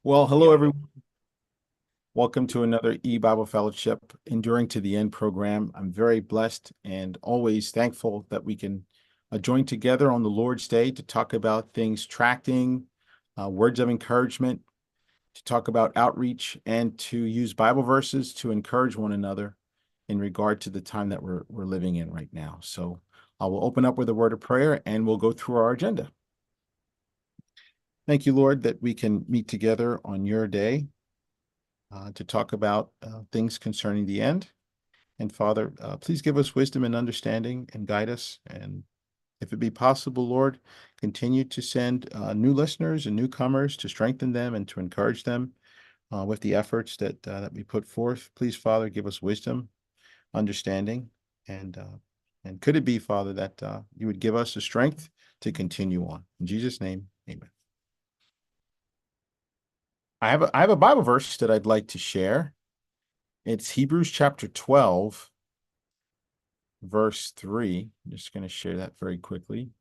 Well, You hello, gotta go. everyone. Welcome to another E-Bible Fellowship Enduring to the End program. I'm very blessed and always thankful that we can join together on the Lord's Day to talk about things tracting, words of encouragement, to talk about outreach, and to use Bible verses to encourage one another in regard to the time that we're living in right now. So I will open up with a word of prayer and we'll go through our agenda. Thank you, Lord, that we can meet together on your day to talk about things concerning the end. And Father, please give us wisdom and understanding and guide us. And if it be possible, Lord, continue to send new listeners and newcomers to strengthen them and to encourage them with the efforts that we put forth. Please, Father, give us wisdom, understanding, and uh, and could it be, Father, that you would give us the strength to continue on? In Jesus' name, Amen. I have a Bible verse that I'd like to share. It's Hebrews chapter 12, verse 3. I'm just going to share that very quickly.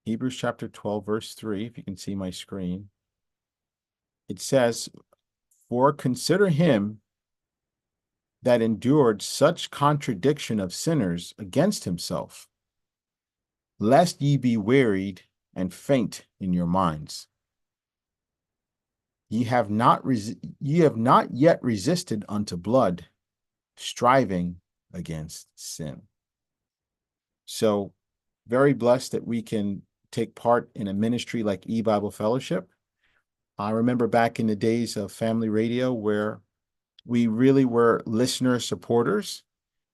Hebrews chapter 12, verse 3, if you can see my screen. It says, "For consider him that endured such contradiction of sinners against himself, lest ye be wearied and faint in your minds. Ye have not yet resisted unto blood, striving against sin." So, very blessed that we can take part in a ministry like E-Bible Fellowship. I remember back in the days of family radio where we really were listener supporters,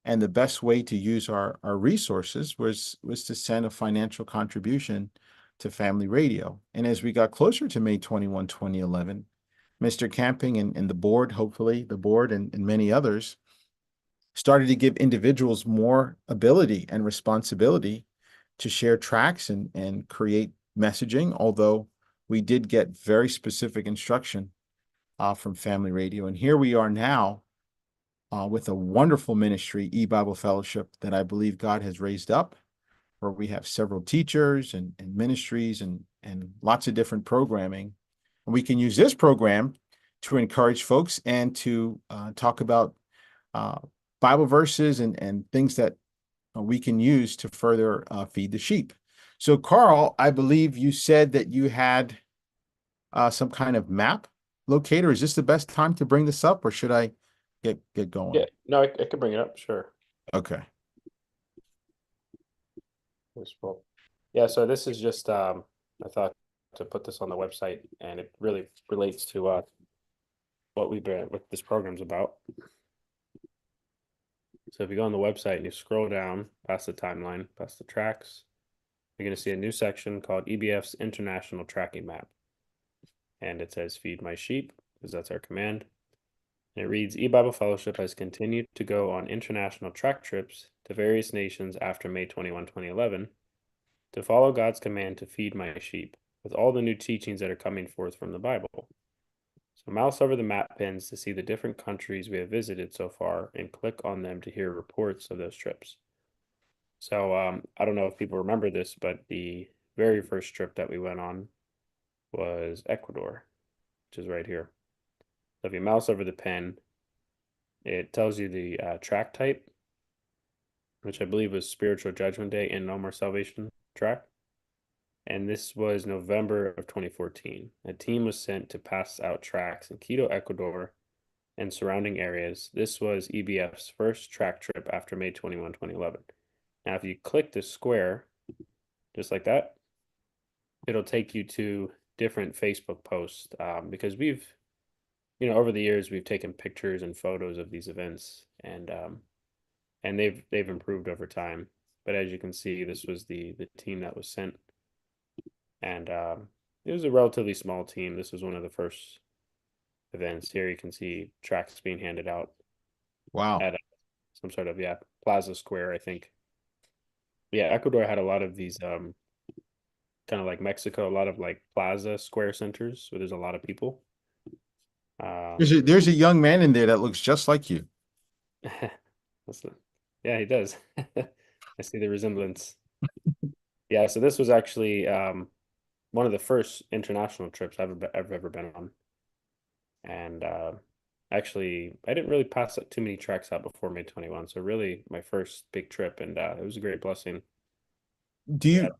and the best way to use our resources was to send a financial contribution to family radio. And as we got closer to May 21, 2011, Mr. Camping and the board, hopefully the board and many others, started to give individuals more ability and responsibility to share tracks and create messaging, although we did get very specific instruction from Family Radio. And here we are now with a wonderful ministry, E-Bible Fellowship, that I believe God has raised up, where we have several teachers and ministries and lots of different programming. And we can use this program to encourage folks and to talk about uh, Bible verses and things that we can use to further feed the sheep. So, Carl, I believe you said that you had some kind of map locator. Is this the best time to bring this up, or should I get Yeah, going? no, I could bring it up, sure. Okay. Well, yeah, so this is just I thought to put this on the website and it really relates to what this program's about. So if you go on the website and you scroll down past the timeline, past the tracks, you're going to see a new section called EBF's International Tracking Map. And it says feed my sheep, because that's our command. And it reads E-Bible Fellowship has continued to go on international track trips to various nations after May 21, 2011 to follow God's command to feed my sheep with all the new teachings that are coming forth from the Bible. So mouse over the map pins to see the different countries we have visited so far and click on them to hear reports of those trips. So I don't know if people remember this, but the very first trip that we went on was Ecuador, which is right here. So if you mouse over the pen, it tells you the track type, which I believe was Spiritual Judgment Day and No More Salvation track. And this was November of 2014. A team was sent to pass out tracks in Quito, Ecuador, and surrounding areas. This was EBF's first track trip after May 21, 2011. Now, if you click the square, just like that, it'll take you to different Facebook posts because over the years, we've taken pictures and photos of these events, and they've improved over time. But as you can see, this was the team that was sent, and it was a relatively small team. This was one of the first events. Here you can see tracks being handed out Wow. at some sort of plaza square, I think. Yeah, Ecuador had a lot of these kind of like Mexico, a lot of like plaza square centers where there's a lot of people. There's Um, a young man in there that looks just like you. that's the, yeah, he does. I see the resemblance. Yeah, so this was actually one of the first international trips I've ever been on. And actually, I didn't really pass too many tracks out before May 21. So really my first big trip, and it was a great blessing. Do We had,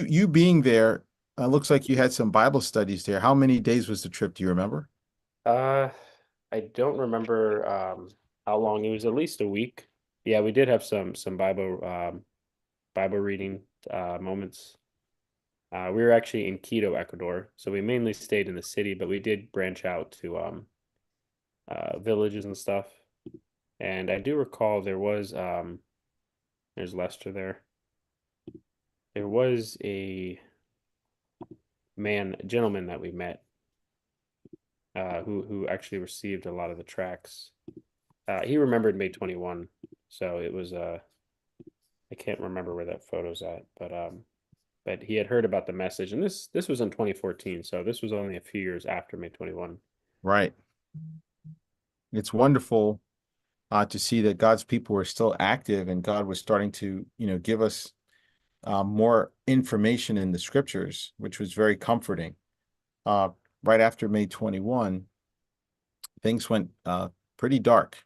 you being there, looks like you had some Bible studies there. How many days was the trip? Do you remember? uh, I don't remember how long. It was at least a week. Yeah, we did have some Bible reading moments. We were actually in Quito, Ecuador, so we mainly stayed in the city, but we did branch out to villages and stuff. And I do recall there's Lester there. There was a gentleman that we met who actually received a lot of the tracks. He remembered May 21, so it was I can't remember where that photo's at, but he had heard about the message, and this was in 2014, so this was only a few years after May 21. Right. It's wonderful to see that God's people were still active and God was starting to, give us more information in the scriptures, which was very comforting. Uh, right after May 21, things went pretty dark,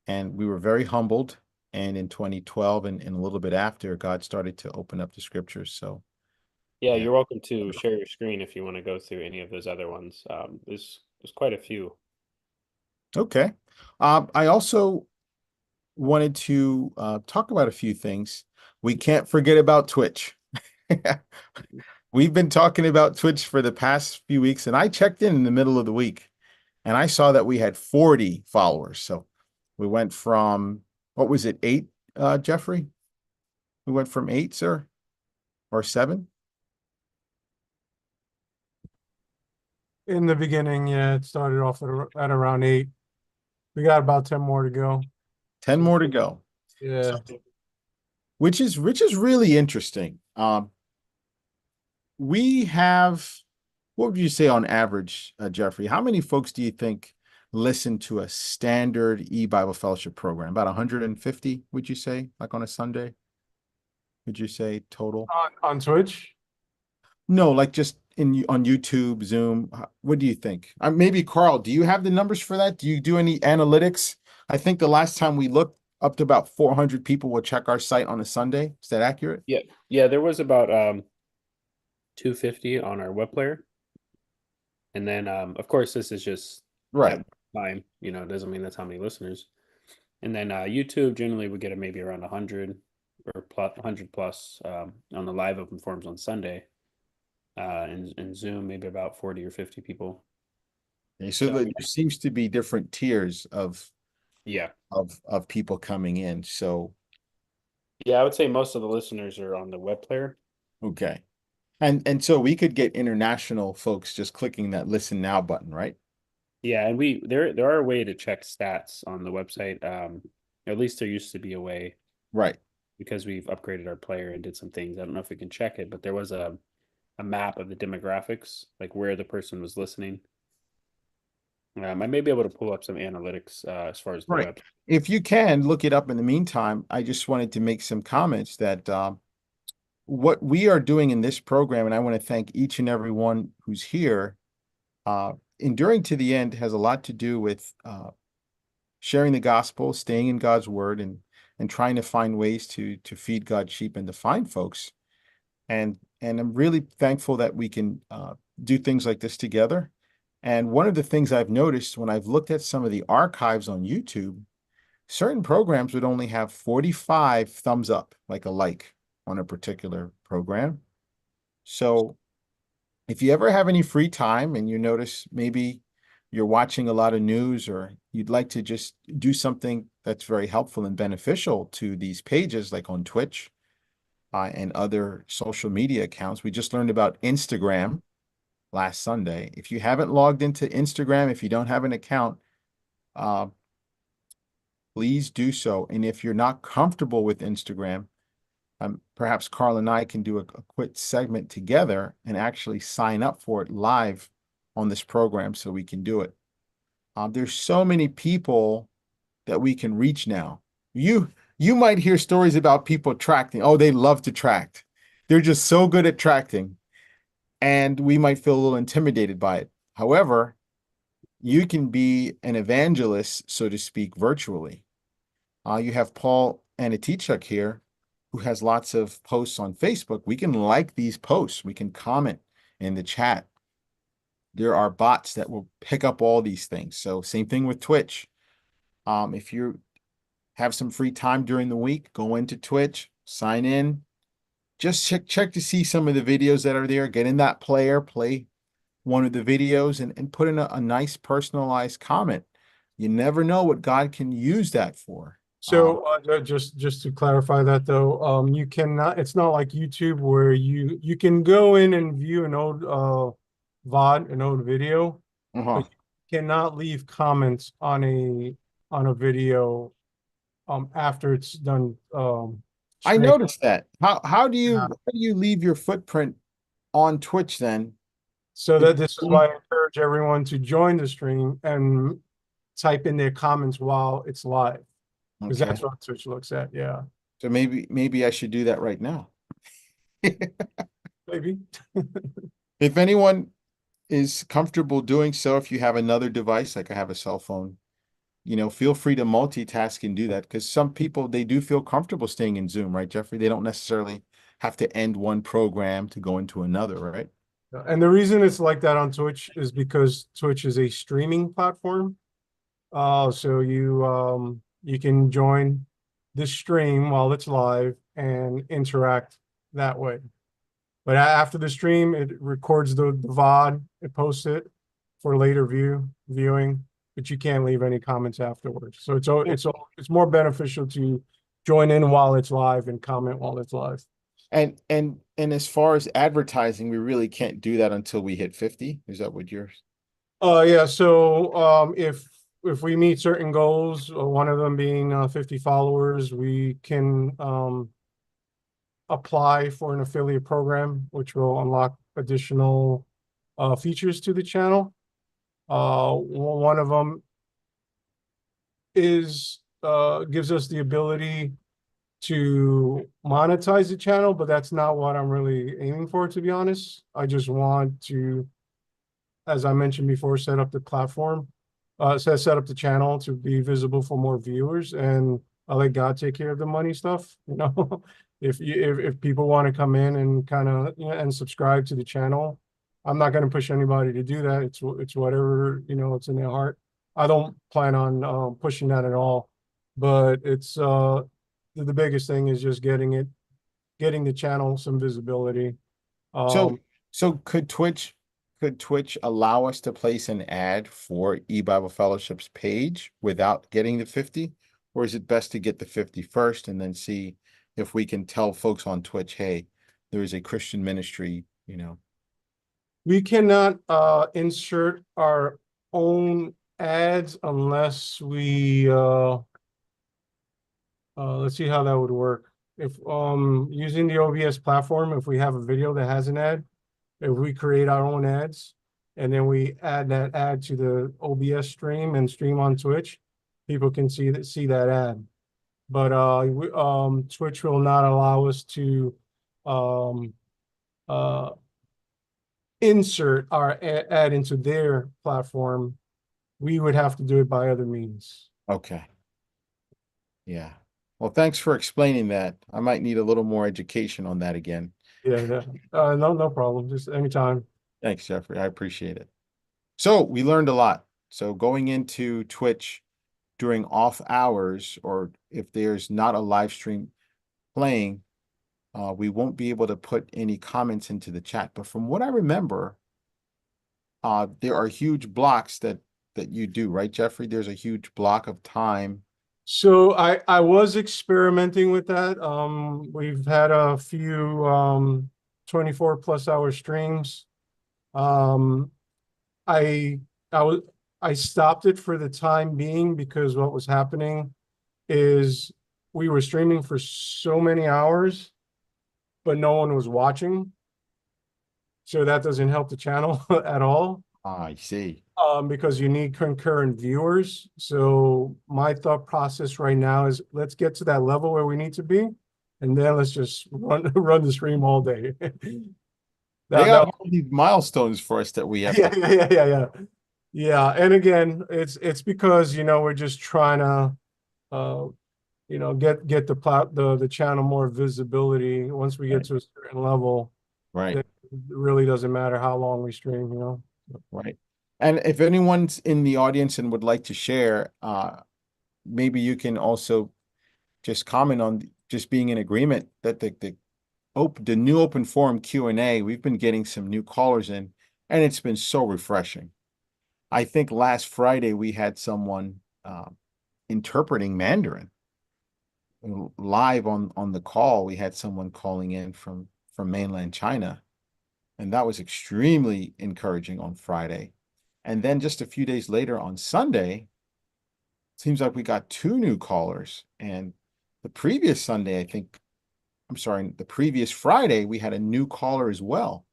and we were very humbled. And in 2012 and a little bit after, God started to open up the scriptures. So, Yeah, yeah. you're welcome to share your screen if you want to go through any of those other ones. There's quite a few. Okay. I also wanted to talk about a few things. We can't forget about Twitch. We've been talking about Twitch for the past few weeks, and I checked in the middle of the week and I saw that we had 40 followers. So we went from, what was it, eight, Jeffrey? We went from eight, sir, or seven? In the beginning, yeah, it started off at around 8. We got about 10 more to go. 10 more to go. Yeah. Which is really interesting. We have, what would you say on average, Jeffrey? How many folks do you think listen to a standard e-Bible fellowship program? About 150, would you say, like on a Sunday? Would you say total? On Twitch? No, like just on YouTube, Zoom. What do you think? Maybe Carl, do you have the numbers for that? Do you do any analytics? I think the last time we looked, up to about 400 people will check our site on a Sunday. Is that accurate? Yeah, yeah, there was about 250 on our web player. And then of course this is just Right. at time, it doesn't mean that's how many listeners. And then YouTube generally we get it maybe around 100 or plus 100 plus on the live open forums on Sunday. And Zoom maybe about 40 or 50 people. Okay, so So I there mean, seems to be different tiers of yeah. of people coming in. So, Yeah, I would say most of the listeners are on the web player. okay. And so we could get international folks just clicking that listen now button, right? Yeah, and there are a way to check stats on the website. At least there used to be a way Right. because we've upgraded our player and did some things. I don't know if we can check it, but there was a map of the demographics, like where the person was listening. I may be able to pull up some analytics as far as the Right. web. If you can look it up in the meantime, I just wanted to make some comments that what we are doing in this program, and I want to thank each and every one who's here, enduring to the end has a lot to do with sharing the gospel, staying in God's word, and trying to find ways to feed God's sheep and to find folks. And I'm really thankful that we can do things like this together. And one of the things I've noticed when I've looked at some of the archives on YouTube, certain programs would only have 45 thumbs up, like a like on a particular program. So if you ever have any free time and you notice maybe you're watching a lot of news or you'd like to just do something that's very helpful and beneficial to these pages, like on Twitch and other social media accounts. We just learned about Instagram last Sunday. If you haven't logged into Instagram, if you don't have an account, uh, please do so. And if you're not comfortable with Instagram, perhaps Carl and I can do a quick segment together and actually sign up for it live on this program so we can do it. There's so many people that we can reach now. You might hear stories about people tracting. Oh, they love to tract. They're just so good at tracting. and we might feel a little intimidated by it. However, you can be an evangelist, so to speak, virtually. You have Paul Anatichuk here, who has lots of posts on Facebook. We can like these posts. We can comment in the chat. There are bots that will pick up all these things. So same thing with Twitch. If you have some free time during the week, go into Twitch, sign in, just check to see some of the videos that are there. Get in that player, play one of the videos, and put in a nice personalized comment. You never know what God can use that for. So just to clarify that though, you cannot, it's not like YouTube where you can go in and view an old VOD, an old video, Uh-huh. but you cannot leave comments on a video after it's done I stream. noticed that. How do you leave your footprint on Twitch then? So If that this is why I encourage everyone to join the stream and type in their comments while it's live. Because Okay. that's what Twitch looks at, yeah. So maybe I should do that right now. Maybe. If anyone is comfortable doing so, if you have another device, like I have a cell phone, feel free to multitask and do that, because some people, they do feel comfortable staying in Zoom, right, Jeffrey? They don't necessarily have to end one program to go into another, right? And the reason it's like that on Twitch is because Twitch is a streaming platform. So you can join the stream while it's live and interact that way. But after the stream, it records the VOD, it posts it for later viewing, but you can't leave any comments afterwards. So it's more beneficial to join in while it's live and comment while it's live. And as far as advertising, we really can't do that until we hit 50. Is that what you're? Yeah, so if we meet certain goals, one of them being 50 followers, we can apply for an affiliate program, which will unlock additional features to the channel. One of them is gives us the ability to monetize the channel, but that's not what I'm really aiming for, to be honest. I just want to, as I mentioned before, set up the platform, set up the channel to be visible for more viewers, and I'll let God take care of the money stuff. If people want to come in and kind of and subscribe to the channel, I'm not going to push anybody to do that. It's whatever it's in their heart. I don't plan on pushing that at all, but it's the biggest thing is just getting the channel some visibility. So so could Twitch allow us to place an ad for E-Bible Fellowship's page without getting the 50? Or is it best to get the 50 first and then see if we can tell folks on Twitch, hey, there is a Christian ministry. We cannot insert our own ads unless we let's see how that would work. If using the OBS platform, if we have a video that has an ad, if we create our own ads and then we add that ad to the OBS stream and stream on Twitch, people can see that ad. But Twitch will not allow us to uh insert our ad into their platform. We would have to do it by other means. Okay. Yeah. Well, thanks for explaining that. I might need a little more education on that again. Yeah. No problem. Just anytime. Thanks, Jeffrey. I appreciate it. So we learned a lot. So going into Twitch during off hours, or if there's not a live stream playing, we won't be able to put any comments into the chat. But from what I remember, there are huge blocks that you do, right, Jeffrey? There's a huge block of time. So I was experimenting with that. We've had a few 24 plus hour streams. I stopped it for the time being because what was happening is we were streaming for so many hours, but no one was watching. So that doesn't help the channel at all. I see. Because you need concurrent viewers. So my thought process right now is let's get to that level where we need to be, and then let's just run the stream all day. They That have all these milestones for us that we have yeah, to. yeah. Yeah, and again, it's because, we're just trying to uh get the channel more visibility. Once we get Right, to a certain level, right, then it really doesn't matter how long we stream. right. And if anyone's in the audience and would like to share, maybe you can also just comment on just being in agreement that the new open forum Q&A, we've been getting some new callers in, and it's been so refreshing. I think last Friday we had someone interpreting Mandarin live on the call. We had someone calling in from mainland China, and that was extremely encouraging on Friday. And then just a few days later on Sunday, seems like we got two new callers. And the previous Sunday, the previous Friday, we had a new caller as well.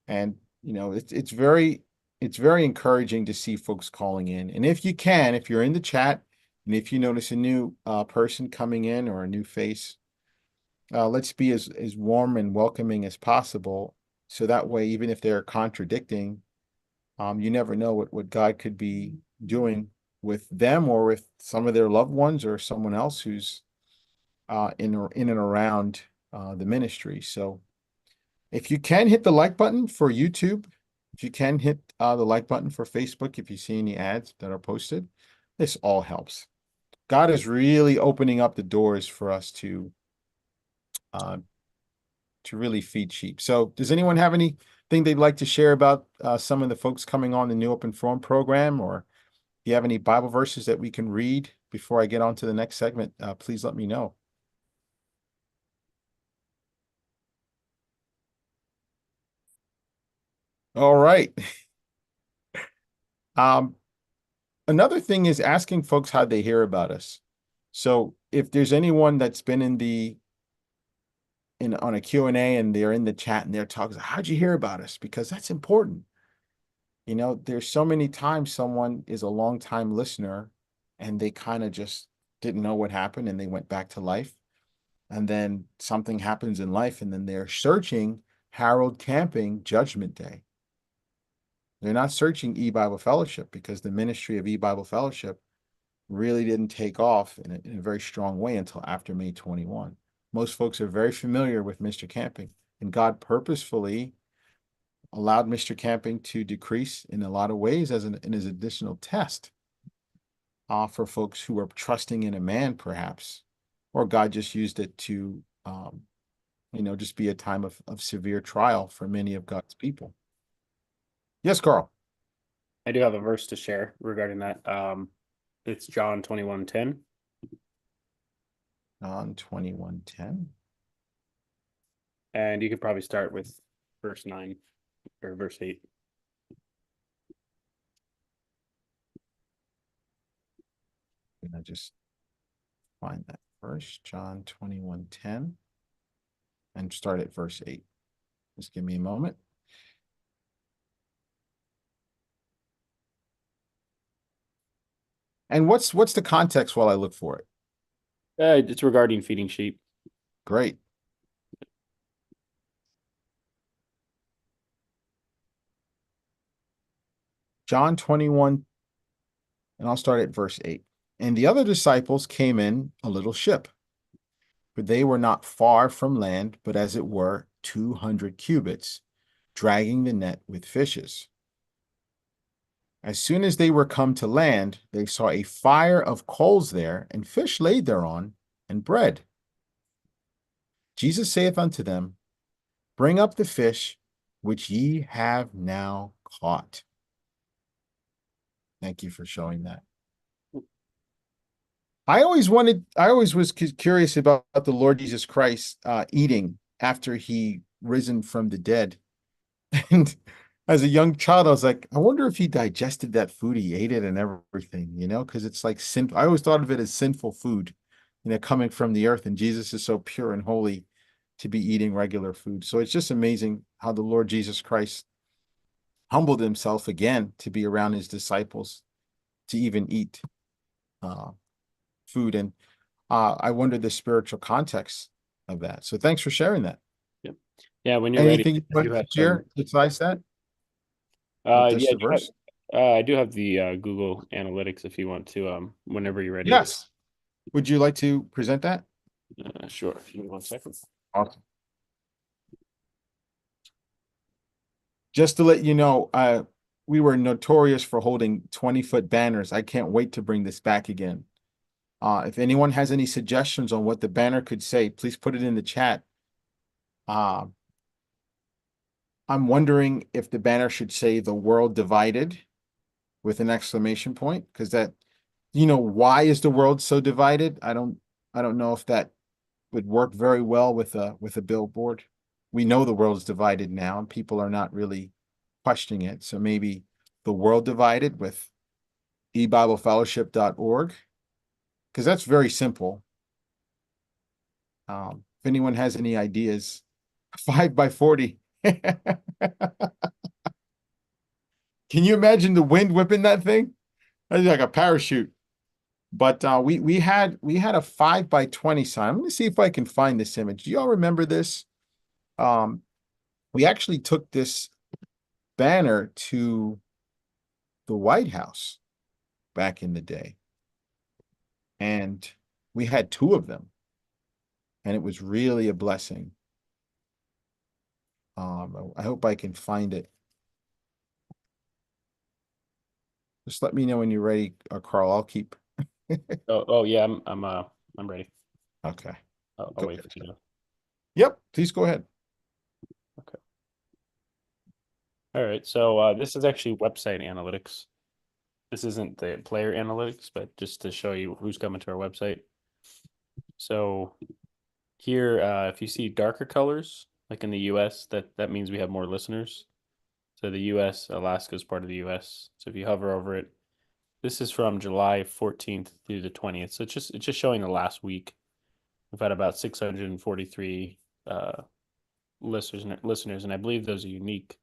And it's very encouraging to see folks calling in. And if you can, if you're in the chat, and if you notice a new person coming in or a new face, let's be as warm and welcoming as possible. So that way, even if they're contradicting, you never know what God could be doing with them or with some of their loved ones or someone else who's in and around the ministry. So if you can hit the like button for YouTube, if you can hit the like button for Facebook, if you see any ads that are posted, this all helps. God is really opening up the doors for us uh, to really feed sheep. So does anyone have anything they'd like to share about some of the folks coming on the new open forum program, or if you have any Bible verses that we can read before I get on to the next segment, please let me know. All right. Another thing is asking folks how they hear about us. So if there's anyone that's been on a Q&A and they're in the chat and they're talking, how'd you hear about us? Because that's important. There's so many times someone is a long time listener and they kind of just didn't know what happened and they went back to life. And then something happens in life and then they're searching Harold Camping Judgment Day. They're not searching E-Bible Fellowship because the ministry of E-Bible Fellowship really didn't take off in a very strong way until after May 21. Most folks are very familiar with Mr. Camping, and God purposefully allowed Mr. Camping to decrease in a lot of ways in his additional test for folks who are trusting in a man, perhaps, or God just used it to, just be a time of severe trial for many of God's people. Yes, Carl. I do have a verse to share regarding that. It's John 21:10. John 21:10. And you could probably start with verse 9 or verse 8. And I just find that verse, John 21:10, and start at verse 8. Just give me a moment. And what's the context while I look for it? It's regarding feeding sheep. Great. John 21, and I'll start at verse 8. And the other disciples came in a little ship, for they were not far from land, but as it were 200 cubits, dragging the net with fishes. As soon as they were come to land, they saw a fire of coals there, and fish laid thereon, and bread. Jesus saith unto them, Bring up the fish which ye have now caught. Thank you for showing that. I always was curious about the Lord Jesus Christ eating after he risen from the dead. And as a young child, I was like, I wonder if he digested that food, he ate it and everything, because it's like sin. I always thought of it as sinful food, coming from the earth. And Jesus is so pure and holy to be eating regular food. So it's just amazing how the Lord Jesus Christ humbled himself again to be around his disciples, to even eat food. And I wonder the spiritual context of that. So thanks for sharing that. Yeah, Yeah, when you're ready, Anything you I do want to have share some. besides that with this Yeah, reverse? I do have the Google Analytics if you want to whenever you're ready. Yes. Would you like to present that? Sure. Give me 1 second. Awesome. Just to let you know, we were notorious for holding 20-foot banners. I can't wait to bring this back again. If anyone has any suggestions on what the banner could say, please put it in the chat. Uh, I'm wondering if the banner should say "the world divided" with an exclamation point, because that, why is the world so divided? I don't know if that would work very well with a billboard. We know the world is divided now, and people are not really questioning it. So maybe the world divided with ebiblefellowship.org, because that's very simple. If anyone has any ideas, 5 by 40. Can you imagine the wind whipping that thing? That's like a parachute. But we had a 5 by 20 sign. Let me see if I can find this image. Do y'all remember this? Um, we actually took this banner to the White House back in the day, and we had two of them, and it was really a blessing. I hope I can find it. Just let me know when you're ready, Carl. I'll keep. Oh yeah, I'm ready. Okay. I'll Go wait ahead. for you to. Yep, please go ahead. Okay. All right. So this is actually website analytics. This isn't the player analytics, but just to show you who's coming to our website. So here, if you see darker colors, like in the US, that means we have more listeners. So the US, Alaska is part of the US. So if you hover over it, this is from July 14th through the 20th. So it's just showing the last week. We've had about 643 listeners, and I believe those are unique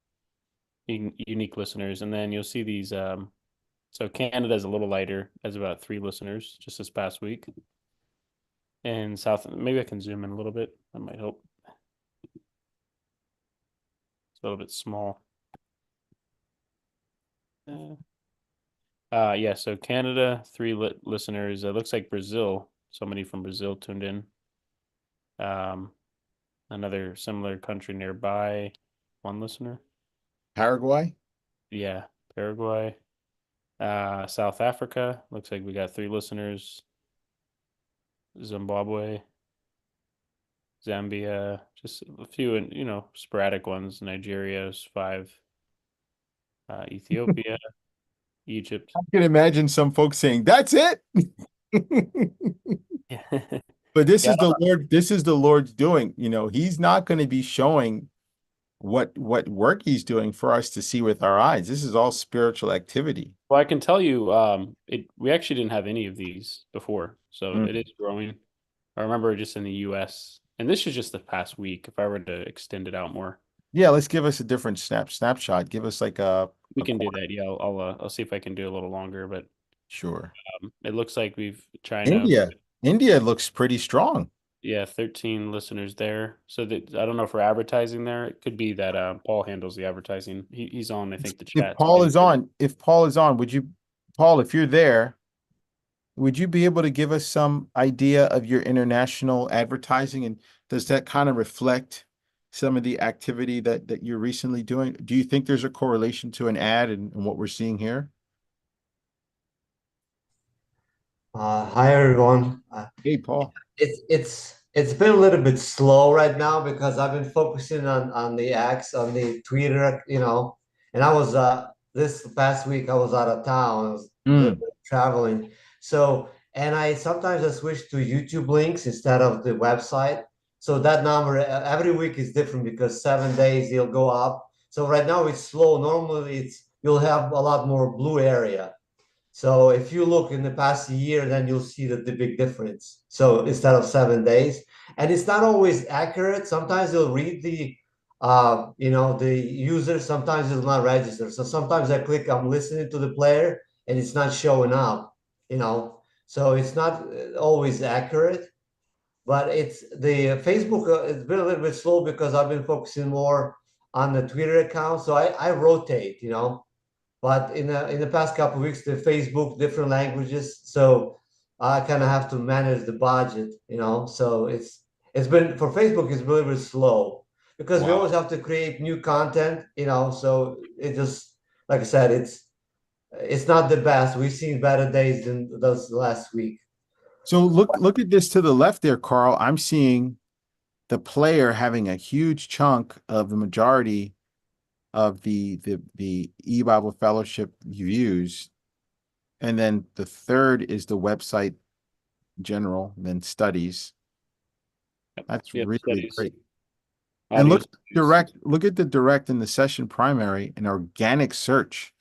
listeners. And then you'll see these. So Canada's a little lighter, has about 3 listeners just this past week. And South, maybe I can zoom in a little bit. That might help. It's a little bit small. Yeah. So Canada, 3 listeners. It looks like Brazil. Somebody from Brazil tuned in. Another similar country nearby, 1 listener. Paraguay. Yeah, Paraguay. South Africa, looks like we got 3 listeners. Zimbabwe, Zambia, just a few, and sporadic ones. Nigeria is 5. Ethiopia, Egypt. I can imagine some folks saying, "That's it." Yeah, But this yeah, is the Lord, this is the Lord's doing. He's not going to be showing what work he's doing for us to see with our eyes. This is all spiritual activity. well, I can tell you, we actually didn't have any of these before, so Mm. it is growing. I remember just in the US, and this is just the past week. If I were to extend it out more, Yeah, let's give us a different snapshot. Give us like we a can do quarter. that. Yeah, I'll see if I can do a little longer, but Sure. it looks like we've China, India looks pretty strong. yeah, 13 listeners there. So that I don't know if we're advertising there. It could be that Paul handles the advertising. He's on, I think, the If chat Paul too. is on, Paul, if you're there, would you be able to give us some idea of your international advertising? And does that kind of reflect some of the activity that you're recently doing? Do you think there's a correlation to an ad and what we're seeing here? Hi everyone. Hey, Paul. It's been a little bit slow right now because I've been focusing on the X on the Twitter, and I was this past week I was out of town. I was Mm. traveling. So and I sometimes I switch to YouTube links instead of the website. So that number every week is different because 7 days it'll go up. So right now it's slow. Normally you'll have a lot more blue area. So if you look in the past year, then you'll see the big difference. So instead of 7 days, and it's not always accurate. Sometimes you'll read the user. Sometimes it'll not register. So sometimes I click, I'm listening to the player, and it's not showing up. So it's not always accurate. but it's the Facebook. It's been a little bit slow because I've been focusing more on the Twitter account. So I rotate, you know. But in the past couple of weeks, the Facebook different languages, so I kind of have to manage the budget, you know. So it's been for Facebook, it's really really slow because we Wow. always have to create new content, you know. So it just like I said, it's not the best. We've seen better days than those last week. So look at this to the left there, Carl. I'm seeing the player having a huge chunk of the majority of the e-Bible fellowship views. And then the third is the website general, then studies. That's Yep, really studies, great. And audience views. look at the direct in the session primary and organic search.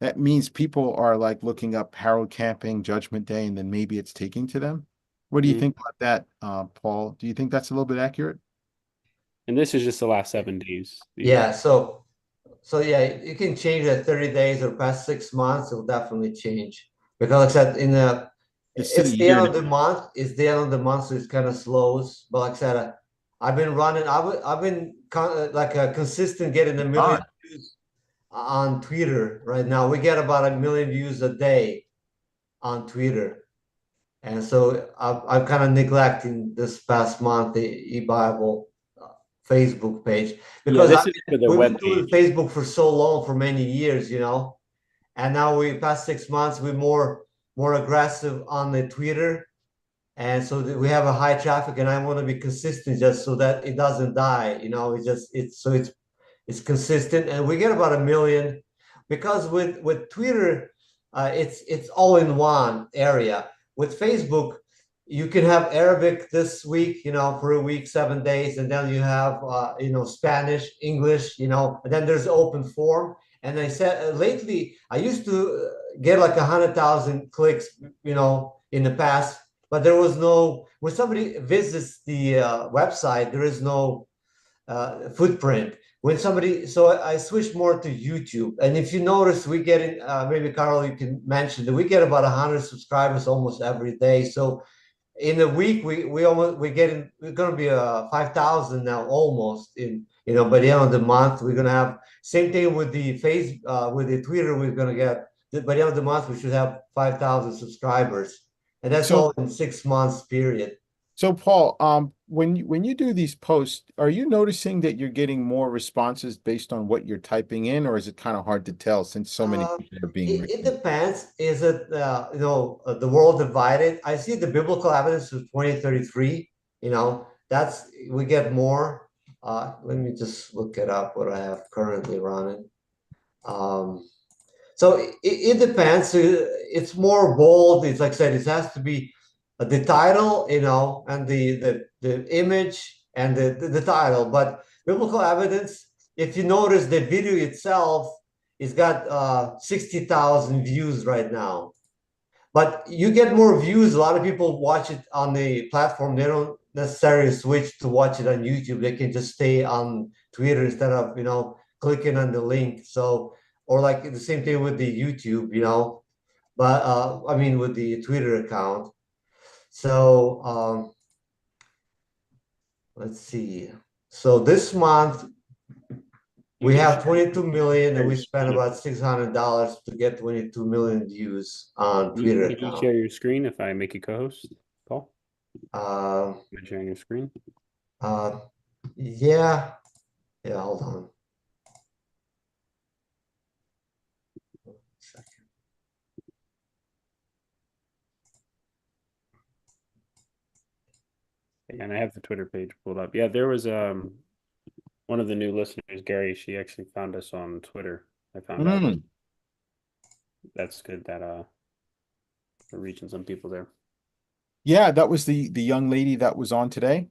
That means people are like looking up Harold Camping, Judgment Day, and then maybe it's taking to them. What do you Mhm. think about that, Paul? Do you think that's a little bit accurate? And this is just the last 7 days. Yeah. So yeah, you can change that 30 days or past 6 months. It'll definitely change because like I said, It's to the it's the year end now. of the month. It's the end of the month, so it's kind of slows. But like I said, I've been running. I've been like a consistent getting a million God. views on Twitter right now. We get about a million views a day on Twitter, and so I'm kind of neglecting this past month the eBible Facebook page Yeah, because this is for the we've web been doing page. Facebook for so long, for many years, you know, and now we past 6 months we're more aggressive on the Twitter, and so we have a high traffic, and I want to be consistent just so that it doesn't die, you know. It's consistent, and we get about a million because with Twitter, it's all in one area. With Facebook, you can have Arabic this week, you know, for a week, 7 days, and then you have you know, Spanish, English, you know, and then there's open forum. And I said lately, I used to get like 100,000 clicks, you know, in the past, but there was no, when somebody visits the website, there is no footprint. When somebody, so I switched more to YouTube. And if you notice, we get in, maybe Carl, you can mention that we get about 100 subscribers almost every day. So in a week, we're gonna be 5,000 now almost in, you know, by the end of the month, we're gonna have same thing with the with the Twitter, we're gonna get by the end of the month, we should have 5,000 subscribers. And that's So all in 6 months period. So Paul, when you do these posts, are you noticing that you're getting more responses based on what you're typing in, or is it kind of hard to tell since so many Uh, people are being it written? depends. Is it you know, the world divided? I see the biblical evidence of 2033. You know, that's we get more. Let me just look it up what I have currently running. Um, so it depends. It's more bold. It's like I said, it has to be the title, you know, and the image and the title. But biblical evidence, if you notice the video itself, it's got 60,000 views right now. But you get more views. A lot of people watch it on the platform. They don't necessarily switch to watch it on YouTube. They can just stay on Twitter instead of, you know, clicking on the link. So, or like the same thing with the YouTube, you know, but I mean with the Twitter account. So let's see. So this month You we can have share 22 million, and your we spent screen. about $600 to get 22 million views on Twitter You can account. share your screen if I make you co-host, Paul. Uh, Am I sharing your screen? uh, yeah, yeah. Hold on. And I have the Twitter page pulled up. Yeah, there was one of the new listeners, Gary. She actually found us on Twitter. I found out. Mm. That's good that we're reaching some people there. Yeah, that was the young lady that was on today.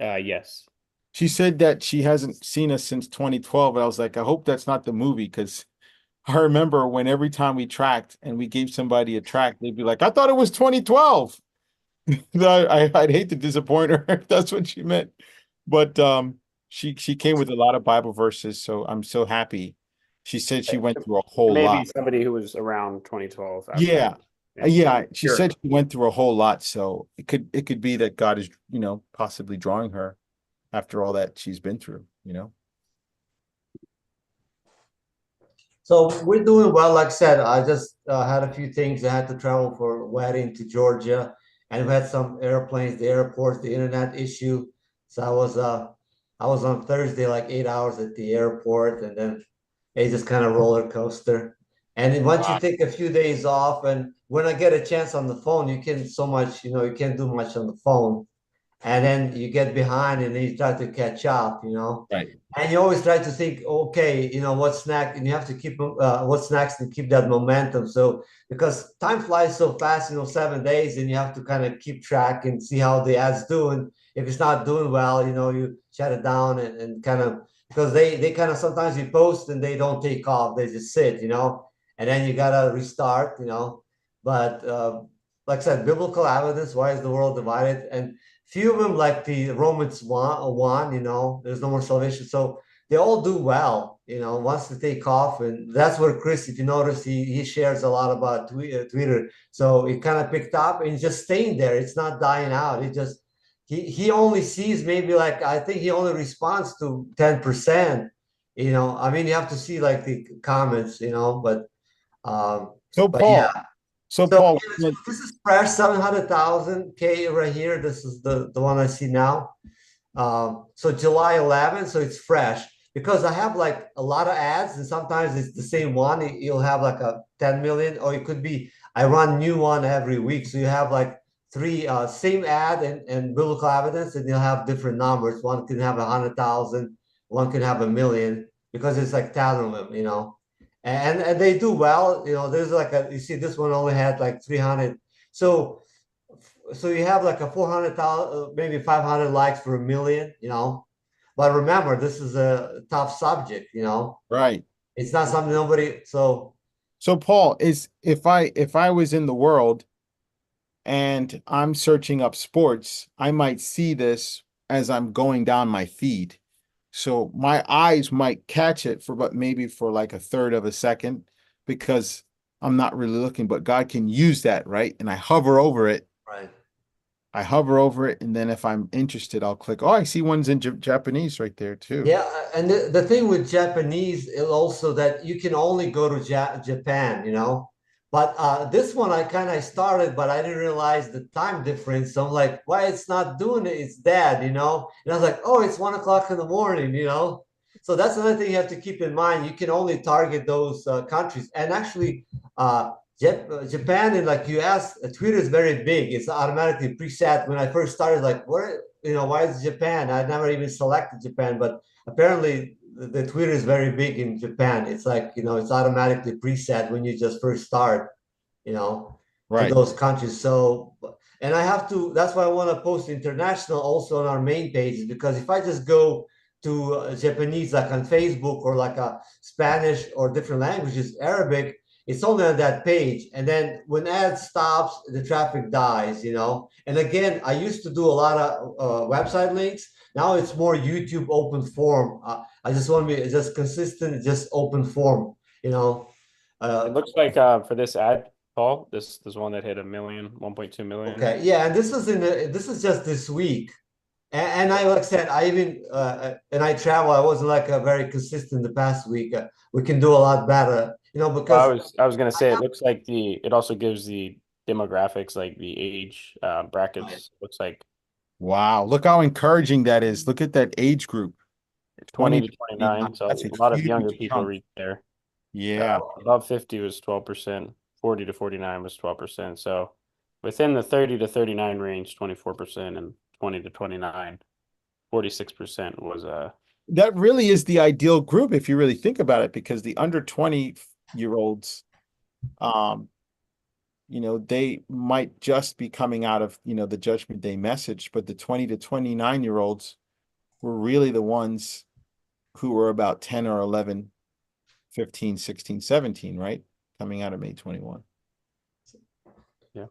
Yes. She said that she hasn't seen us since 2012. And I was like, I hope that's not the movie because I remember when every time we tracked and we gave somebody a track, they'd be like, I thought it was 2012. I'd hate to disappoint her if that's what she meant. But she came with a lot of Bible verses, so I'm so happy. She said she went through a whole Maybe lot. somebody who was around 2012 Yeah. actually. Yeah, she Sure. said she went through a whole lot, so it could be that God is, possibly drawing her after all that she's been through. So we're doing well. Like I said, I just had a few things. I had to travel for a wedding to Georgia, and we had some airplanes, the airport, the internet issue. So I was on Thursday like 8 hours at the airport, and then it's just kind of roller coaster. And then once you Wow. take a few days off, and when I get a chance on the phone, you can so much, you can't do much on the phone, and then you get behind and then you try to catch up. Right. And you always try to think, okay, what's next, and you have to keep what's next and keep that momentum. So because time flies so fast, 7 days, and you have to kind of keep track and see how the ad's doing. If it's not doing well, you shut it down and kind of, because they kind of, sometimes you post and they don't take off, they just sit, and then you gotta restart. But like I said, biblical evidence, why is the world divided? And few of them, like the Romans one, there's no more salvation. So they all do well, once they take off. And that's where Chris, if you notice, he shares a lot about Twitter. So it kind of picked up and just staying there. It's not dying out. He only sees maybe, like, I think he only responds to 10%. I mean, you have to see like the comments, um, So but yeah. Paul, so So Paul, yeah, this is fresh, 700,000 K right here. This is the one I see now. So July 11th, so it's fresh because I have like a lot of ads, and sometimes it's the same one. You'll have like a 10 million, or it could be I run new one every week. So you have like three same ad and biblical evidence, and you'll have different numbers. One can have 100,000, one can have 1 million, because it's like telling them. And they do well. There's like you see this one only had like 300. So you have like a 400,000, maybe 500 likes for 1 million. But remember, this is a tough subject. right. It's not something nobody. So So Paul, is if I was in the world and I'm searching up sports, I might see this as I'm going down my feed. So my eyes might catch it for, but maybe for like a third of a second, because I'm not really looking, but God can use that, right? And I hover over it. right. I hover over it, and then if I'm interested, I'll click. Oh, I see one's in Japanese right there too. Yeah, and the thing with Japanese is also that you can only go to Japan. But this one I kind of started, but I didn't realize the time difference. So I'm like, why it's not doing it? It's dead. And I was like, oh, it's 1 o'clock in the morning. So that's another thing you have to keep in mind. You can only target those countries. And actually, Japan and like US, Twitter is very big. It's automatically preset. When I first started, like, why is Japan? I never even selected Japan, but apparently the Twitter is very big in Japan. It's like, it's automatically preset when you just first start, you know, to Right. those countries. So, and that's why I want to post international also on our main pages, because if I just go to Japanese, like on Facebook, or like a Spanish or different languages, Arabic, it's only on that page. And then when ad stops, the traffic dies. And again, I used to do a lot of website links. Now it's more YouTube open forum. I just want to be just consistent, just open forum, you know. It looks like for this ad, Paul, this one that hit 1.2 million. Okay, yeah, and this is just this week. And I, like I said, I even and I travel. I wasn't like a very consistent the past week. We can do a lot better, because I was gonna say it looks like it also gives the demographics, like the age brackets. Looks like Wow. Look how encouraging that is. Look at that age group. 20 20 to to 29. 29. So That's a a lot of younger huge people chunk. reach there. Yeah. Above 50 was 12%. 40 to 49 was 12%. So within the 30 to 39 range, 24%, and 20 to 29, 46% was That really is the ideal group if you really think about it, because the under 20-year-olds, um, they might just be coming out of, the Judgment Day message, but the 20 to 29-year-olds were really the ones who were about 10 or 11, 15, 16, 17, right? Coming out of May 21. yeah.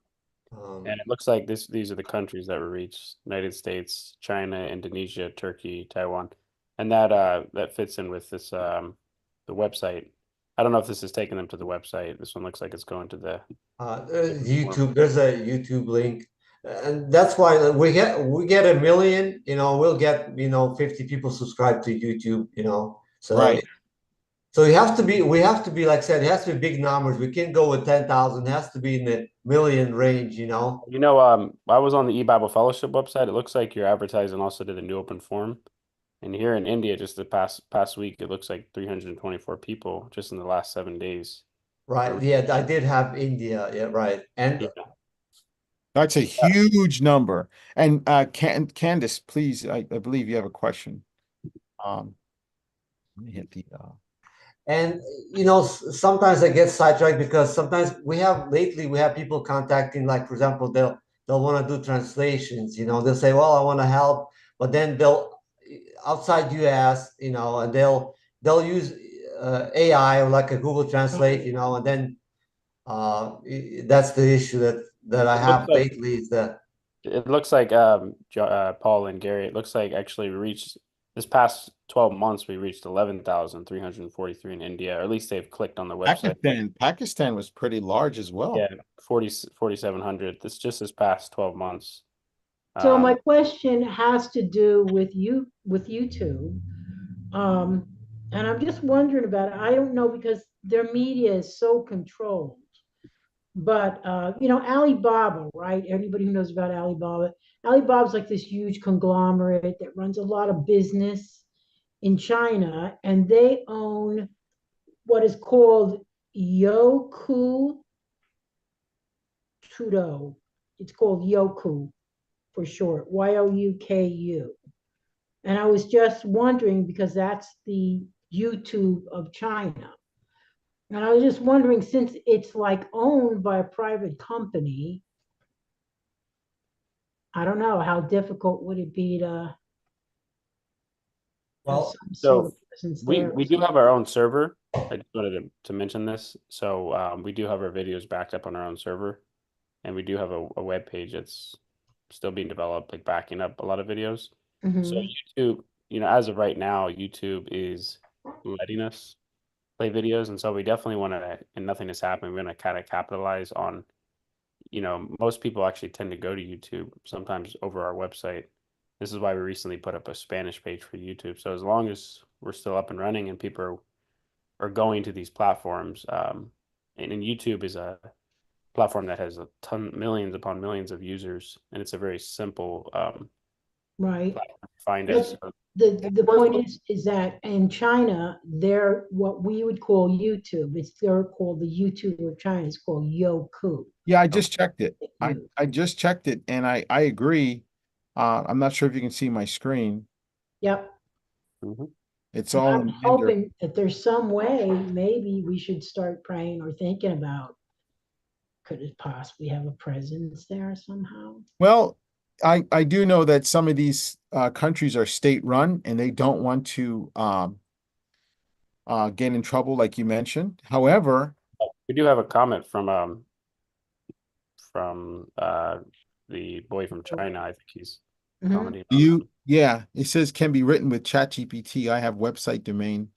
um, And it looks like these are the countries that were reached: United States, China, Indonesia, Turkey, Taiwan. And that fits in with this the website I don't know if this is taking them to the website. This one looks like it's going to the YouTube. There's a YouTube link, and that's why we get 1 million. We'll get 50 people subscribed to YouTube. So Right. so we have to be like I said, it has to be big numbers. We can't go with 10,000. It has to be in the million range. I was on the E-Bible Fellowship website. It looks like you're advertising also to the New Open Forum. And here in India, just the past week, it looks like 324 people just in the last 7 days. Right? Yeah, I did have India. Yeah, right. And Yeah. That's a huge number. And Candace, please, I believe you have a question. Let me hit the And sometimes I get sidetracked because sometimes lately we have people contacting, like for example, they'll want to do translations. They'll say, "Well, I want to help," but then they'll outside US, and they'll use AI or like a Google Translate, and then that's the issue that I It looks have like lately is that Paul and Gary, it looks like actually we reached this past 12 months, we reached 11,343 in India, or at least they've clicked on the website. Pakistan was pretty large as well. Yeah, 4,700. This past 12 months. So my question has to do with YouTube. And I'm just wondering about it. I don't know because their media is so controlled. But Alibaba, right? Everybody who knows about Alibaba, Alibaba's like this huge conglomerate that runs a lot of business in China, and they own what is called Youku Tudo. It's called Youku for short, Youku. And I was just wondering because that's the YouTube of China. And I was just wondering, since it's like owned by a private company, I don't know, how difficult would it be to have well, some sort of presence there? We do have our own server. I just wanted to mention this. So we do have our videos backed up on our own server, and we do have a web page that's still being developed, like backing up a lot of videos. So Mhm. YouTube, as of right now, YouTube is letting us play videos, and so we definitely want to, and nothing has happened, we're going to kind of capitalize on, most people actually tend to go to YouTube sometimes over our website. This is why we recently put up a Spanish page for YouTube. So as long as we're still up and running and people are going to these platforms, and YouTube is a platform that has a ton, millions upon millions of users, and it's a very simple Right. platform to find That's us. the point is that in China, they're what we would call YouTube. They're called the YouTube of China. It's called Youku. Yeah, I just checked it. You. I just checked it, and I agree. I'm not sure if you can see my screen. Yep. Mhm. It's And all I'm in Mandarin. hoping that there's some way maybe we should start praying or thinking about could it possibly have a presence there somehow? Well, I do know that some of these countries are state run and they don't want to get in trouble, like you mentioned. However, We do have a comment from the boy from China. I think he's Mhm. commenting on it says can be written with ChatGPT. I have website domain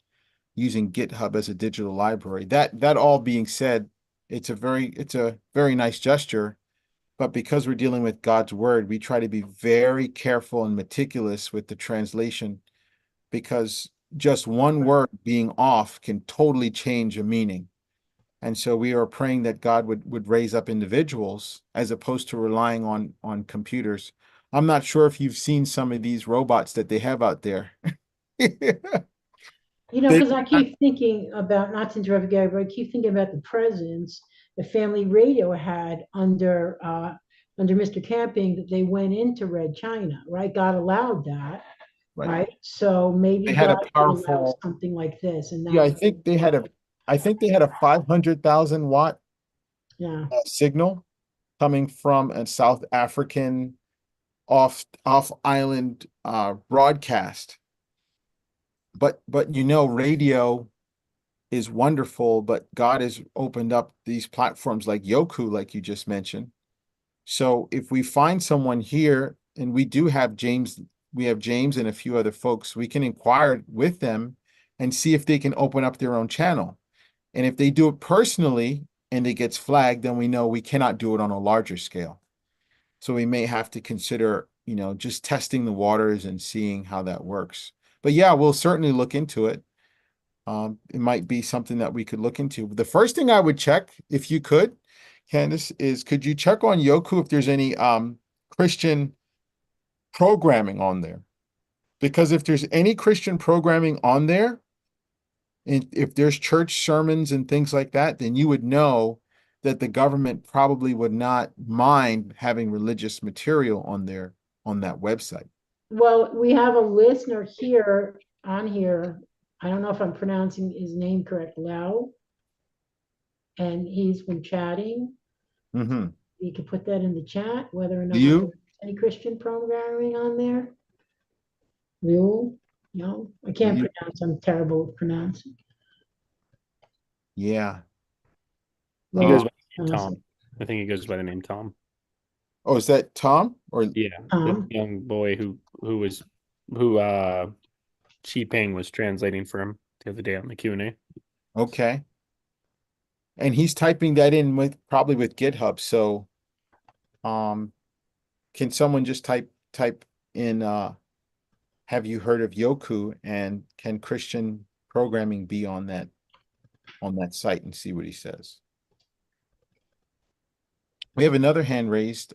using GitHub as a digital library. That all being said, it's a very nice gesture. But because we're dealing with God's word, we try to be very careful and meticulous with the translation because just one word being off can totally change a meaning. And so we are praying that God would raise up individuals as opposed to relying on computers. I'm not sure if you've seen some of these robots that they have out there. They, Because I keep thinking about, not to interrupt Gary, but I keep thinking about the presence the family radio had under Mr. Camping that they went into Red China, right? God allowed that, right. right? So maybe They had a God could allow powerful, something like this, and yeah, that, I think they had a 500,000 watt yeah, signal coming from a South African off island broadcast. But radio is wonderful, but God has opened up these platforms like Yoku, like you just mentioned. So if we find someone here, and we have James and a few other folks, we can inquire with them and see if they can open up their own channel. And if they do it personally and it gets flagged, then we know we cannot do it on a larger scale. So we may have to consider, just testing the waters and seeing how that works. But yeah, we'll certainly look into it. It might be something that we could look into. The first thing I would check, if you could, Candace, is could you check on Yoku if there's any Christian programming on there? Because if there's any Christian programming on there, and if there's church sermons and things like that, then you would know that the government probably would not mind having religious material on there on that website. Well, we have a listener here on here. I don't know if I'm pronouncing his name correct, Lau, and he's been chatting. Mm-hmm. You could put that in the chat, whether or Do not you? there's any Christian programming on there. Liu? No, I can't You- pronounce. I'm terrible at pronouncing. Yeah. He goes by the name Awesome. Tom. I think he goes by the name Tom. Oh, is that Tom or Yeah, the young boy who Chi Ping was translating for him the other day on the Q&A. okay? And he's typing that in with probably with GitHub. So, can someone just type in have you heard of Yoku, and can Christian programming be on that site, and see what he says? We have another hand raised.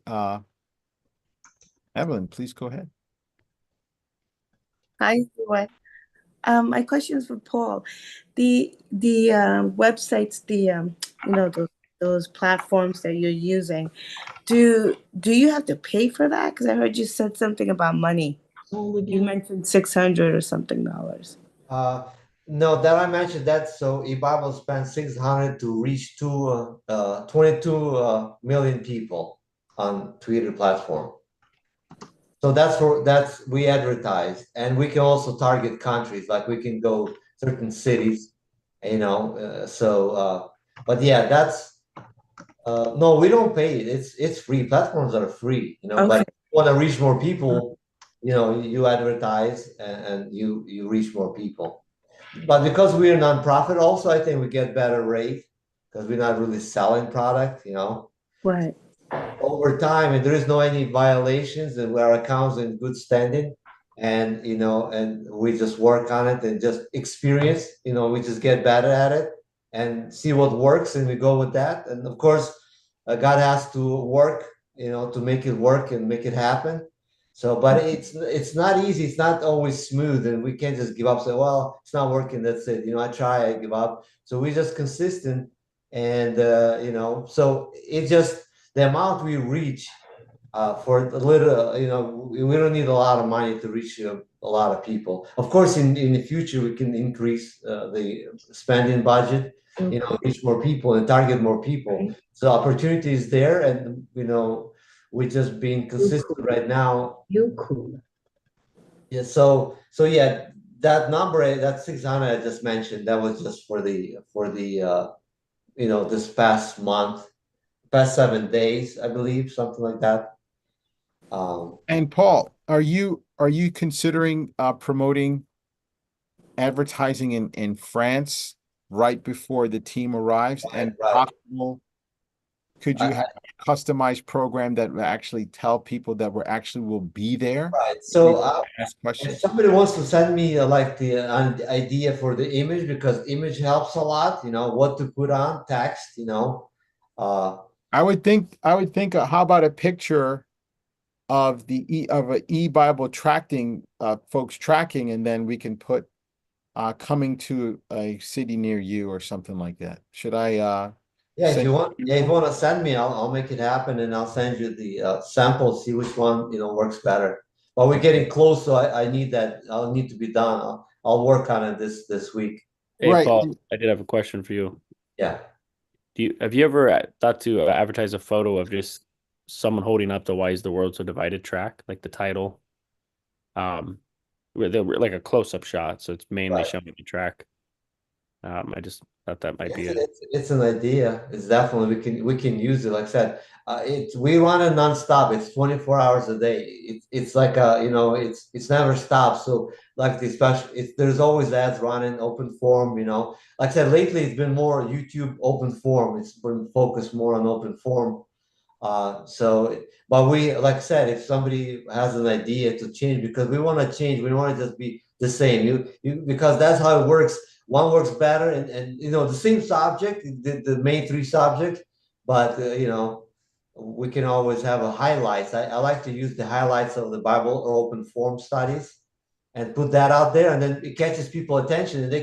Evelyn, please go ahead. Hi, everyone. My question is for Paul. The websites, those platforms that you're using, do you have to pay for that? Because I heard you said something about money. You mentioned $600 or something dollars. No, that I mentioned that. So eBible spent 600 to reach 22 million people on Twitter platform. So that's we advertise, and we can also target countries, like we can go certain cities, but yeah, that's no, we don't pay it. It's free. Platforms are free, Okay. but if you want to reach more people, you advertise and you reach more people. But because we're a nonprofit, also I think we get better rate because we're not really selling product, Right. over time, and there is no any violations, and our accounts in good standing, and and we just work on it and just experience, we just get better at it and see what works, and we go with that. And of course, God has to work, to make it work and make it happen. So, but it's not easy. It's not always smooth, and we can't just give up. Say, well, it's not working. That's it. I try. I give up. So we're just consistent, and so it just the amount we reach for a little, we don't need a lot of money to reach a lot of people. Of course, in the future, we can increase the spending budget, reach more people and target more people. So opportunity is there, and we're just being consistent right now. Yoku. Yeah. So yeah, that number, that 600 I just mentioned, that was just for the this past month. Past 7 days, I believe, something like that. And Paul, are you considering promoting advertising in France right before the team arrives? Right, And right. possible, could you have a customized program that will actually tell people that we're actually will be there? Right. So Ask if questions. somebody wants to send me like the idea for the image, because image helps a lot, what to put on text, I would think how about a picture of an e-Bible tracking folks tracking, and then we can put coming to a city near you or something like that. Should I yeah, if send you want, to send me, I'll make it happen, and I'll send you the sample, see which one works better. But we're getting close, so I need that. I'll need to be done. I'll work on it this week. Hey, Right. Paul, I did have a question for you. Yeah. Have you ever thought to advertise a photo of just someone holding up the "Why is the world so divided" track, like the title, like a close-up shot, so it's mainly Right. showing the track. I just thought that might be It's an idea. It's definitely we can use it. Like I said, we run it nonstop. It's 24 hours a day. It's like it's never stops. So like the special, there's always ads running, open forum. Like I said, lately it's been more YouTube open forum. It's been focused more on open forum. But like I said, if somebody has an idea to change, because we want to change, we don't want to just be the same. Because that's how it works. One works better, and the same subject, the main three subjects, but we can always have a highlights. I like to use the highlights of the Bible or open forum studies, and put that out there, and then it catches people attention, and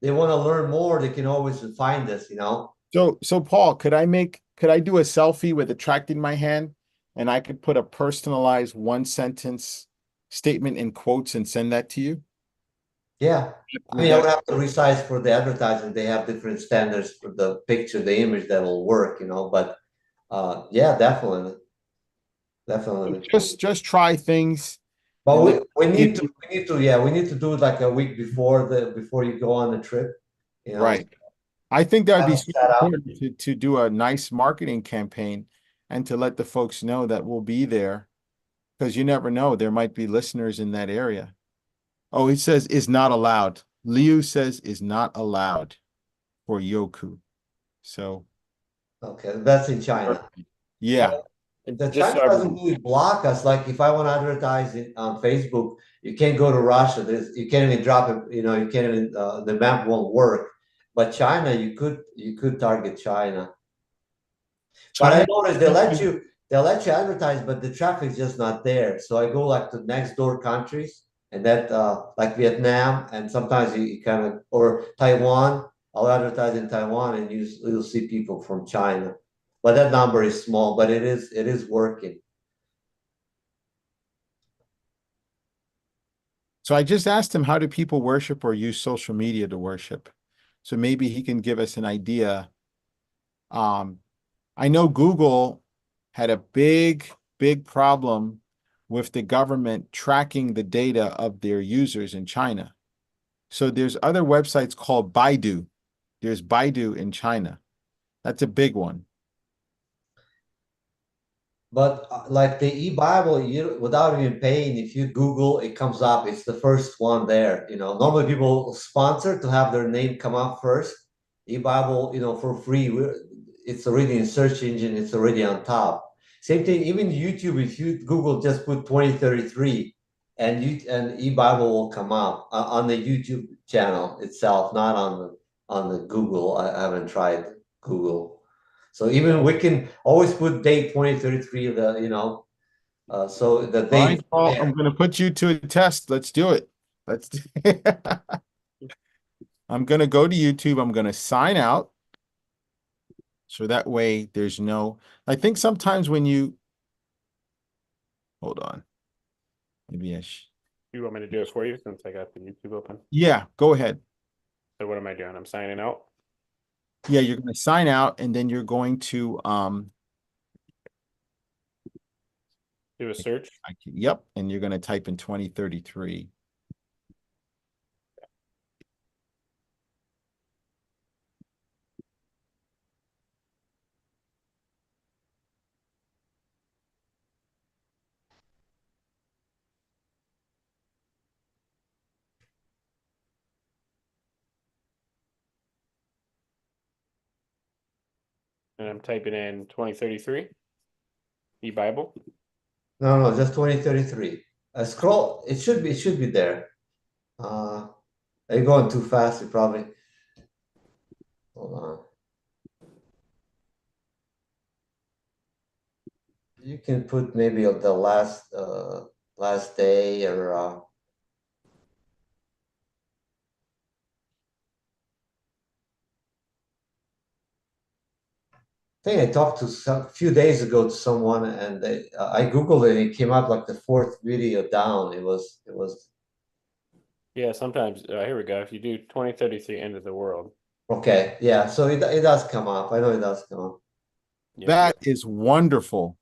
they want to learn more. They can always find us. So Paul, could I do a selfie with a tract in my hand and I could put a personalized one sentence statement in quotes and send that to you? Yeah. I Would mean, I would that, have to resize for the advertising. They have different standards for the picture, the image that will work, but yeah, definitely. Definitely. just try things But and we, then we if need to you, we need to yeah, we need to do it like a week before you go on the trip, right. I think that would have be it super set up. important to do a nice marketing campaign and to let the folks know that we'll be there because you never know, there might be listeners in that area. Oh, it says is not allowed. Liu says is not allowed for Yoku. So, Okay, that's in China. yeah. The just China so doesn't everyone, really block us. Like if I want to advertise it on Facebook, you can't go to Russia. You can't even drop it. You can't even the map won't work. But China, you could target China. But I China. noticed they let you advertise, but the traffic's just not there. So I go like to next door countries, and that like Vietnam, and sometimes you kind of or Taiwan. I'll advertise in Taiwan, and you'll see people from China. But that number is small, but it is working. So I just asked him how do people worship or use social media to worship. So maybe he can give us an idea. I know Google had a big problem with the government tracking the data of their users in China. So there's other websites called Baidu. There's Baidu in China. That's a big one. But like the e-Bible, without even paying, if you Google, it comes up. It's the first one there. Normally people sponsor to have their name come up first. E-Bible, for free. It's already in search engine. It's already on top. Same thing, even YouTube. If you Google, just put 2033, and e-Bible will come up on the YouTube channel itself, not on the Google. I haven't tried Google. So even we can always put date 2033, so the All date right, is Paul, there. I'm going to put you to a test. Let's do it. Let's. I'm going to go to YouTube. I'm going to sign out. So that way there's no, I think sometimes when you, hold on. Maybe you want me to do it for you since I got the YouTube open? yeah, go ahead. So what am I doing? I'm signing out. Yeah, you're going to sign out and then you're going to, Do a search. yep. And you're going to type in 2033. And I'm typing in 2033 e-Bible. No, just 2033. Scroll. It should be there. Are you going too fast? You probably. Hold on. You can put maybe of the last day or. I think I talked to a few days ago to someone, and I googled it. And it came up like the fourth video down. It was Yeah, sometimes here we go. If you do 2033 end of the world. okay. Yeah, so it does come up. I know it does come up. Yep. That is wonderful.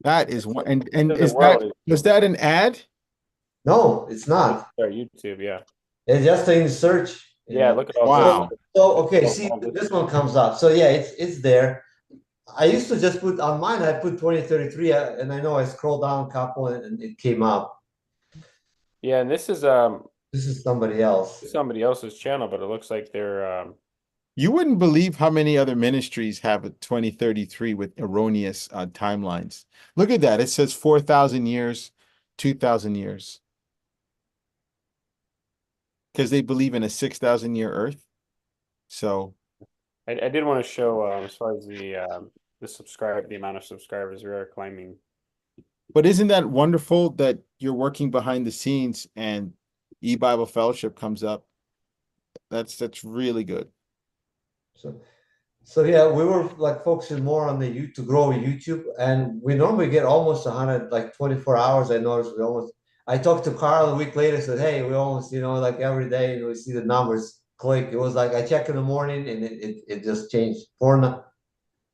That is one. And End of the is world that, was that an ad? No, it's not. Our YouTube, yeah. It's just in search. you Yeah, know. look at all Wow. this. So okay, Oh, see all this. this one comes up. So yeah, it's there. I used to just put on mine. I put 2033, and I know I scrolled down a couple, and it came up. Yeah, and this is This is somebody else. somebody else's channel, but it looks like they're You wouldn't believe how many other ministries have a 2033 with erroneous timelines. Look at that. It says 4,000 years, 2,000 years. Because they believe in a 6,000 year Earth. So, I did want to show as far as the amount of subscribers we are climbing. but isn't that wonderful that you're working behind the scenes and E-Bible Fellowship comes up? That's really good. So so yeah, we were like focusing more on the YouTube to grow YouTube, and we normally get almost 100, like 24 hours. I noticed we almost. I talked to Carl a week later, said, "Hey, we almost, like every day we see the numbers click." It was like I check in the morning and it just changed.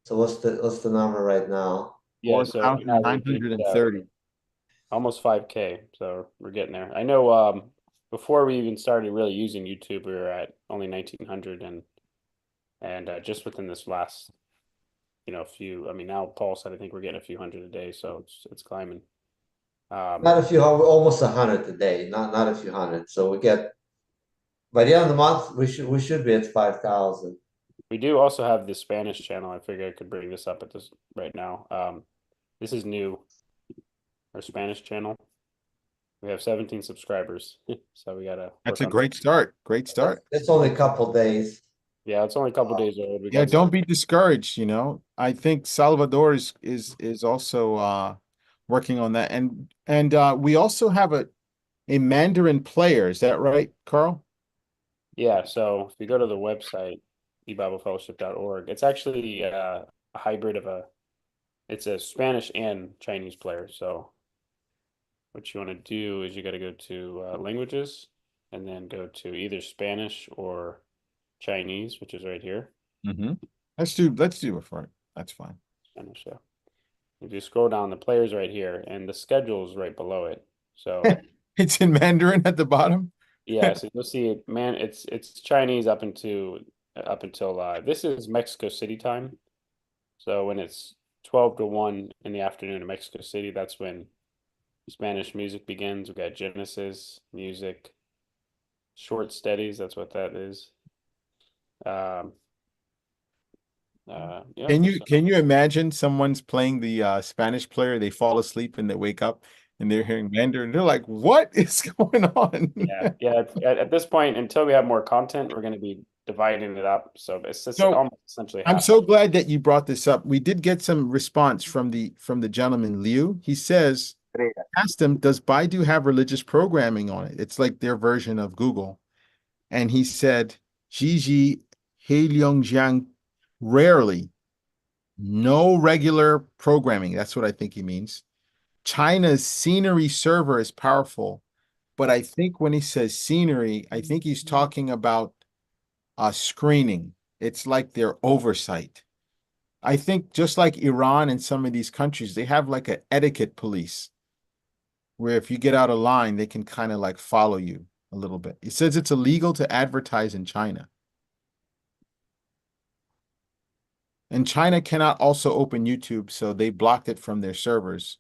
So what's the number right now? Yeah, so right now we reached 4,930. almost 5K, so we're getting there. I know before we even started really using YouTube, we were at only 1,900, and just within this last few. I mean, now Paul said I think we're getting a few hundred a day, so it's climbing. Not a few, almost 100 a day, not a few hundred. So we get by the end of the month, we should be at 5,000. We do also have the Spanish channel. I figure I could bring this up at this right now. This is new. Our Spanish channel. We have 17 subscribers, so we gotta That's work a on great start. Great start. It's only a couple days. Yeah, it's only a couple days old. We Yeah, got don't be discouraged, you know. I think Salvador is also working on that. And we also have a Mandarin player. Is that right, Carl? Yeah, so if you go to the website, ebiblefellowship.org, it's actually a hybrid of it's a Spanish and Chinese player. So what you want to do is you got to go to languages and then go to either Spanish or Chinese, which is right here. Mm-hmm. Let's do it for it. That's fine. Spanish, yeah. If you scroll down, the player's right here, and the schedule is right below it. So It's in Mandarin at the bottom. yeah, so you'll see it, man. It's Chinese up until this is Mexico City time. So when it's 12 to 1 in the afternoon in Mexico City, that's when Spanish music begins. We got Genesis music, short steadies. That's what that is. Yeah. Can you imagine someone's playing the Spanish player, they fall asleep and they wake up and they're hearing Mandarin. They're like, what is going on? Yeah. At this point, until we have more content, we're going to be dividing it up. So it's just So, almost essentially I'm half. so glad that you brought this up. We did get some response from the gentleman Liu. He says, asked him, does Baidu have religious programming on it? It's like their version of Google. And he said, Gigi Heilongjiang, rarely, no regular programming. That's what I think he means. China's scenery server is powerful, but I think when he says scenery, I think he's talking about screening. It's like their oversight. I think just like Iran and some of these countries, they have like an etiquette police where if you get out of line, they can kind of like follow you a little bit. It says it's illegal to advertise in China. And China cannot also open YouTube, so they blocked it from their servers.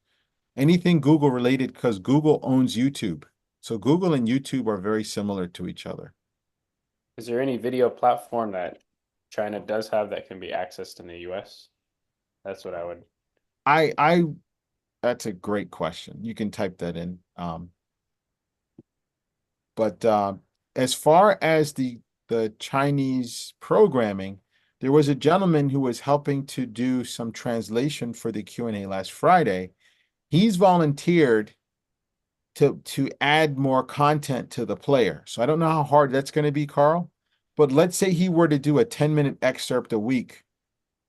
Anything Google related, because Google owns YouTube. So Google and YouTube are very similar to each other. Is there any video platform that China does have that can be accessed in the US? That's what I would. I that's a great question. You can type that in. But as far as the Chinese programming, there was a gentleman who was helping to do some translation for the Q&A last Friday. He's volunteered to add more content to the player. So I don't know how hard that's going to be, Carl, but let's say he were to do a 10-minute excerpt a week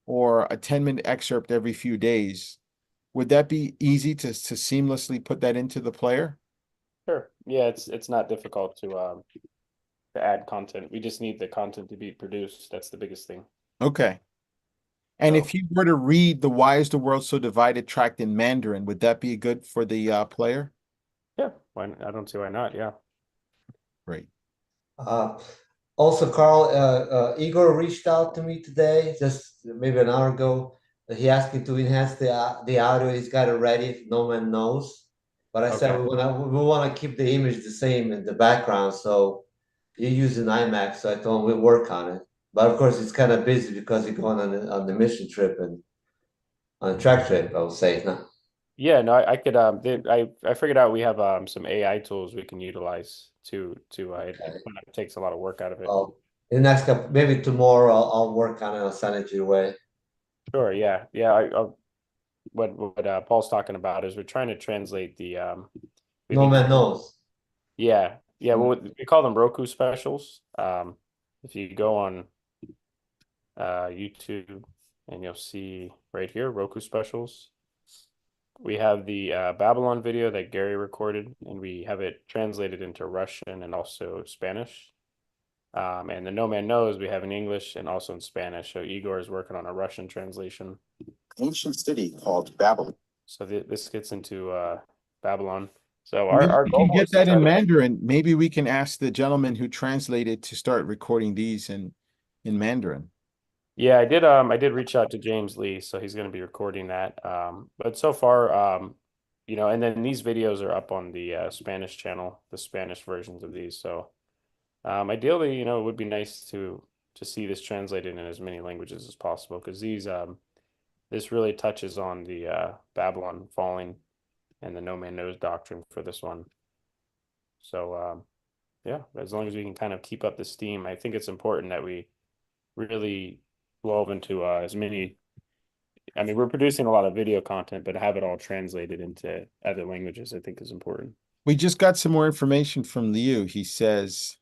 or a 10-minute excerpt every few days. Would that be easy to seamlessly put that into the player? Sure. Yeah, it's not difficult to add content. We just need the content to be produced. That's the biggest thing. Okay. And So, if he were to read The Why is the World So Divided tract in Mandarin, would that be good for the player? yeah, I don't see why not. Yeah. Great. Also, Carl, Igor reached out to me today, just maybe an hour ago. He asked me to enhance the audio. He's got it ready if no one knows. But I said Okay. we want to keep the image the same in the background. So you're using iMac, so I told him we'll work on it. But of course, it's kind of busy because you're going on the mission trip and on a track trip, I would say. No. Yeah, no, I could I figured out we have some AI tools we can utilize it takes a lot of work out of it. Well, in the next couple, maybe tomorrow, I'll work on it. I'll send it your way. Sure, yeah. Yeah, what Paul's talking about is we're trying to translate we've No been man knows. yeah, yeah, well we call them Roku specials. If you go on YouTube and you'll see right here Roku specials. We have the Babylon video that Gary recorded, and we have it translated into Russian and also Spanish. And the No Man Knows we have in English and also in Spanish. So Igor is working on a Russian translation. Ancient city called Babylon. So this gets into Babylon. So Maybe our we can goal get is to that try in to Mandarin. Maybe we can ask the gentleman who translated to start recording these in Mandarin. Yeah, I did reach out to James Lee, so he's going to be recording that. But so far, and then these videos are up on the Spanish channel, the Spanish versions of these. So ideally, it would be nice to see this translated in as many languages as possible because this really touches on the Babylon falling and the no man knows doctrine for this one. So yeah, as long as we can kind of keep up the steam, I think it's important that we really delve into as many. I mean, we're producing a lot of video content, but have it all translated into other languages, I think is important. We just got some more information from Liu. He says,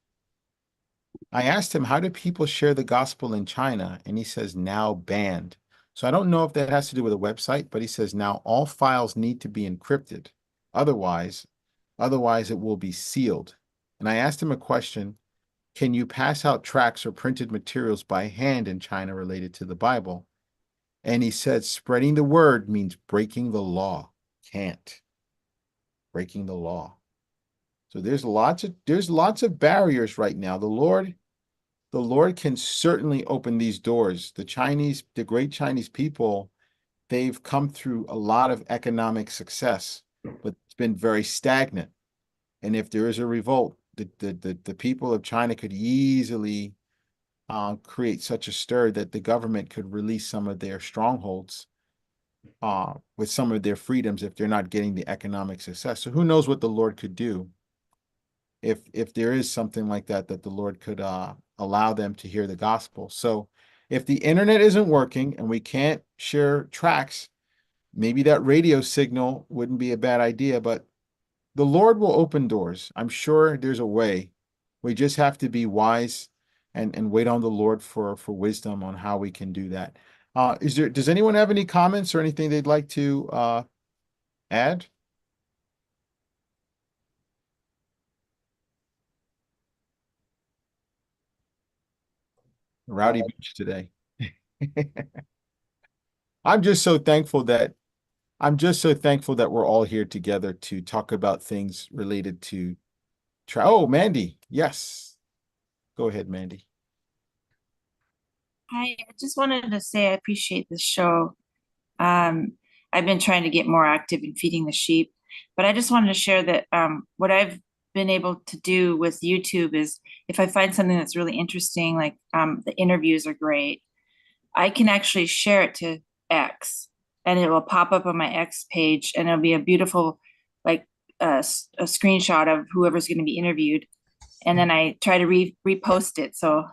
I asked him, how do people share the gospel in China? And he says, now banned. So I don't know if that has to do with a website, but he says now all files need to be encrypted. Otherwise it will be sealed. And I asked him a question. Can you pass out tracts or printed materials by hand in China related to the Bible? And he said, spreading the word means breaking the law. Can't. Breaking the law. So there's lots of barriers right now. The Lord can certainly open these doors. The great Chinese people, they've come through a lot of economic success, but it's been very stagnant. And if there is a revolt, the people of China could easily create such a stir that the government could release some of their strongholds with some of their freedoms if they're not getting the economic success. So who knows what the Lord could do if there is something like that the Lord could allow them to hear the gospel. So if the internet isn't working and we can't share tracks, maybe that radio signal wouldn't be a bad idea, but the Lord will open doors. I'm sure there's a way. We just have to be wise and wait on the Lord for wisdom on how we can do that. Does anyone have any comments or anything they'd like to add? Rowdy beach today. I'm just so thankful that we're all here together to talk about things related to oh, Mandy. Yes. Go ahead, Mandy. Hi, I just wanted to say I appreciate this show. I've been trying to get more active in feeding the sheep, but I just wanted to share that what I've been able to do with YouTube is if I find something that's really interesting, like the interviews are great, I can actually share it to X and it will pop up on my X page and it'll be a beautiful, like a screenshot of whoever's going to be interviewed. And then I try to repost it. So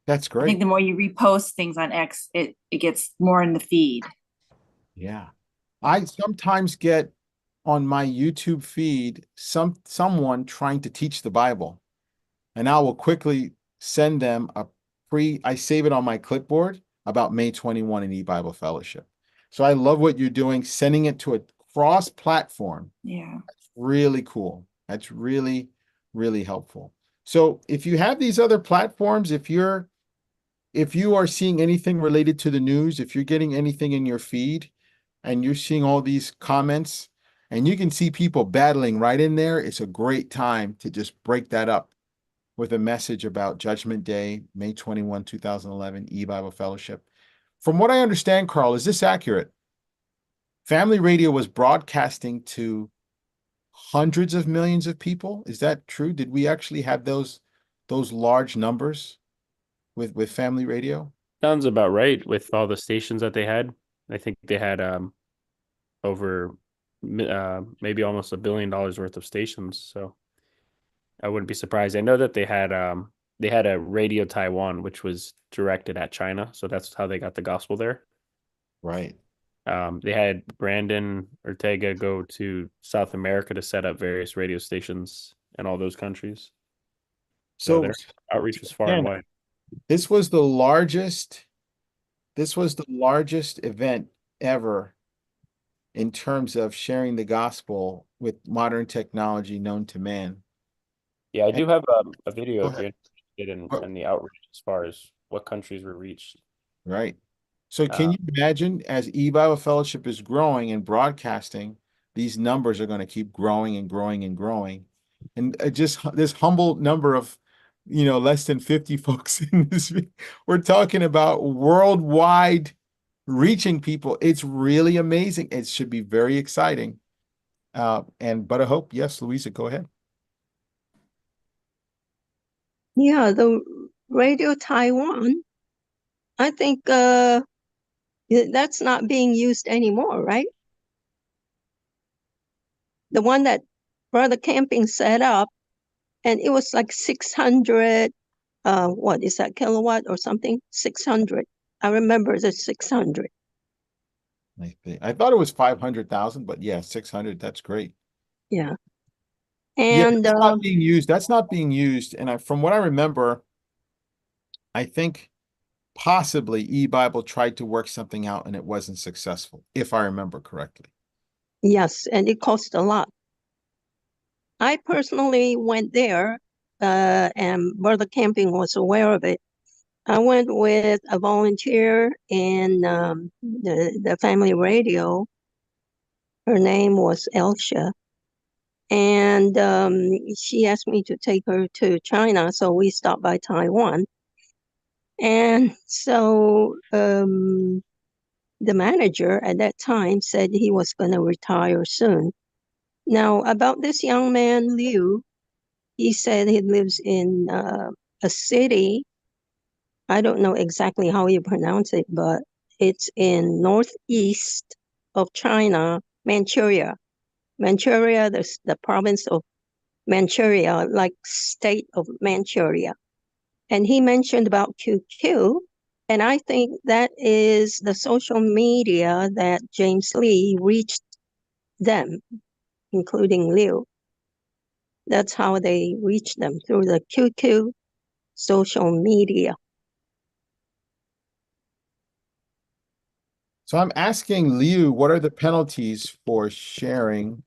That's I think great. the more you repost things on X, it gets more in the feed. Yeah. I sometimes get on my YouTube feed someone trying to teach the Bible, and I will quickly send them I save it on my clipboard about May 21 in e-Bible Fellowship. So I love what you're doing, sending it to a cross platform. Yeah. That's really cool. That's really, really helpful. So if you have these other platforms, if you are seeing anything related to the news, if you're getting anything in your feed and you're seeing all these comments and you can see people battling right in there, it's a great time to just break that up with a message about Judgment Day, May 21, 2011, E-Bible Fellowship. From what I understand, Carl, is this accurate? Family radio was broadcasting to hundreds of millions of people. Is that true? Did we actually have those large numbers with family radio? Sounds about right with all the stations that they had. I think they had over maybe almost $1 billion worth of stations. So I wouldn't be surprised. I know that they had a Radio Taiwan, which was directed at China. So that's how they got the gospel there. Right. They had Brandon Ortega go to South America to set up various radio stations in all those countries. So So their outreach was far and wide. this was the largest event ever in terms of sharing the gospel with modern technology known to man. Yeah, I And do have a video go if you're ahead. interested in the outreach as far as what countries were reached. Right. So can Uh, you imagine as E-Bible Fellowship is growing and broadcasting, these numbers are going to keep growing and growing and growing. And just this humble number of, less than 50 folks in this, we're talking about worldwide reaching people. It's really amazing. It should be very exciting. But I hope, yes, Louisa, go ahead. Yeah, the Radio Taiwan, I think that's not being used anymore, right? The one that Brother Camping set up, and it was like 600, what is that, kilowatt or something? 600. I remember the 600. I thought it was 500,000, but yeah, 600, that's great. Yeah. Yeah, And that's not being used. That's not being used. And from what I remember, I think possibly eBible tried to work something out and it wasn't successful, if I remember correctly. yes, and it cost a lot. I personally went there, and Brother Camping was aware of it. I went with a volunteer in the family radio. Her name was Elsha. And she asked me to take her to China. So we stopped by Taiwan. And so the manager at that time said he was going to retire soon. Now, about this young man, Liu, he said he lives in a city. I don't know exactly how you pronounce it, but it's in northeast of China, Manchuria. Manchuria, the province of Manchuria, like state of Manchuria. And he mentioned about QQ. And I think that is the social media that James Lee reached them, including Liu. That's how they reached them, through the QQ social media. So I'm asking Liu, what are the penalties for sharing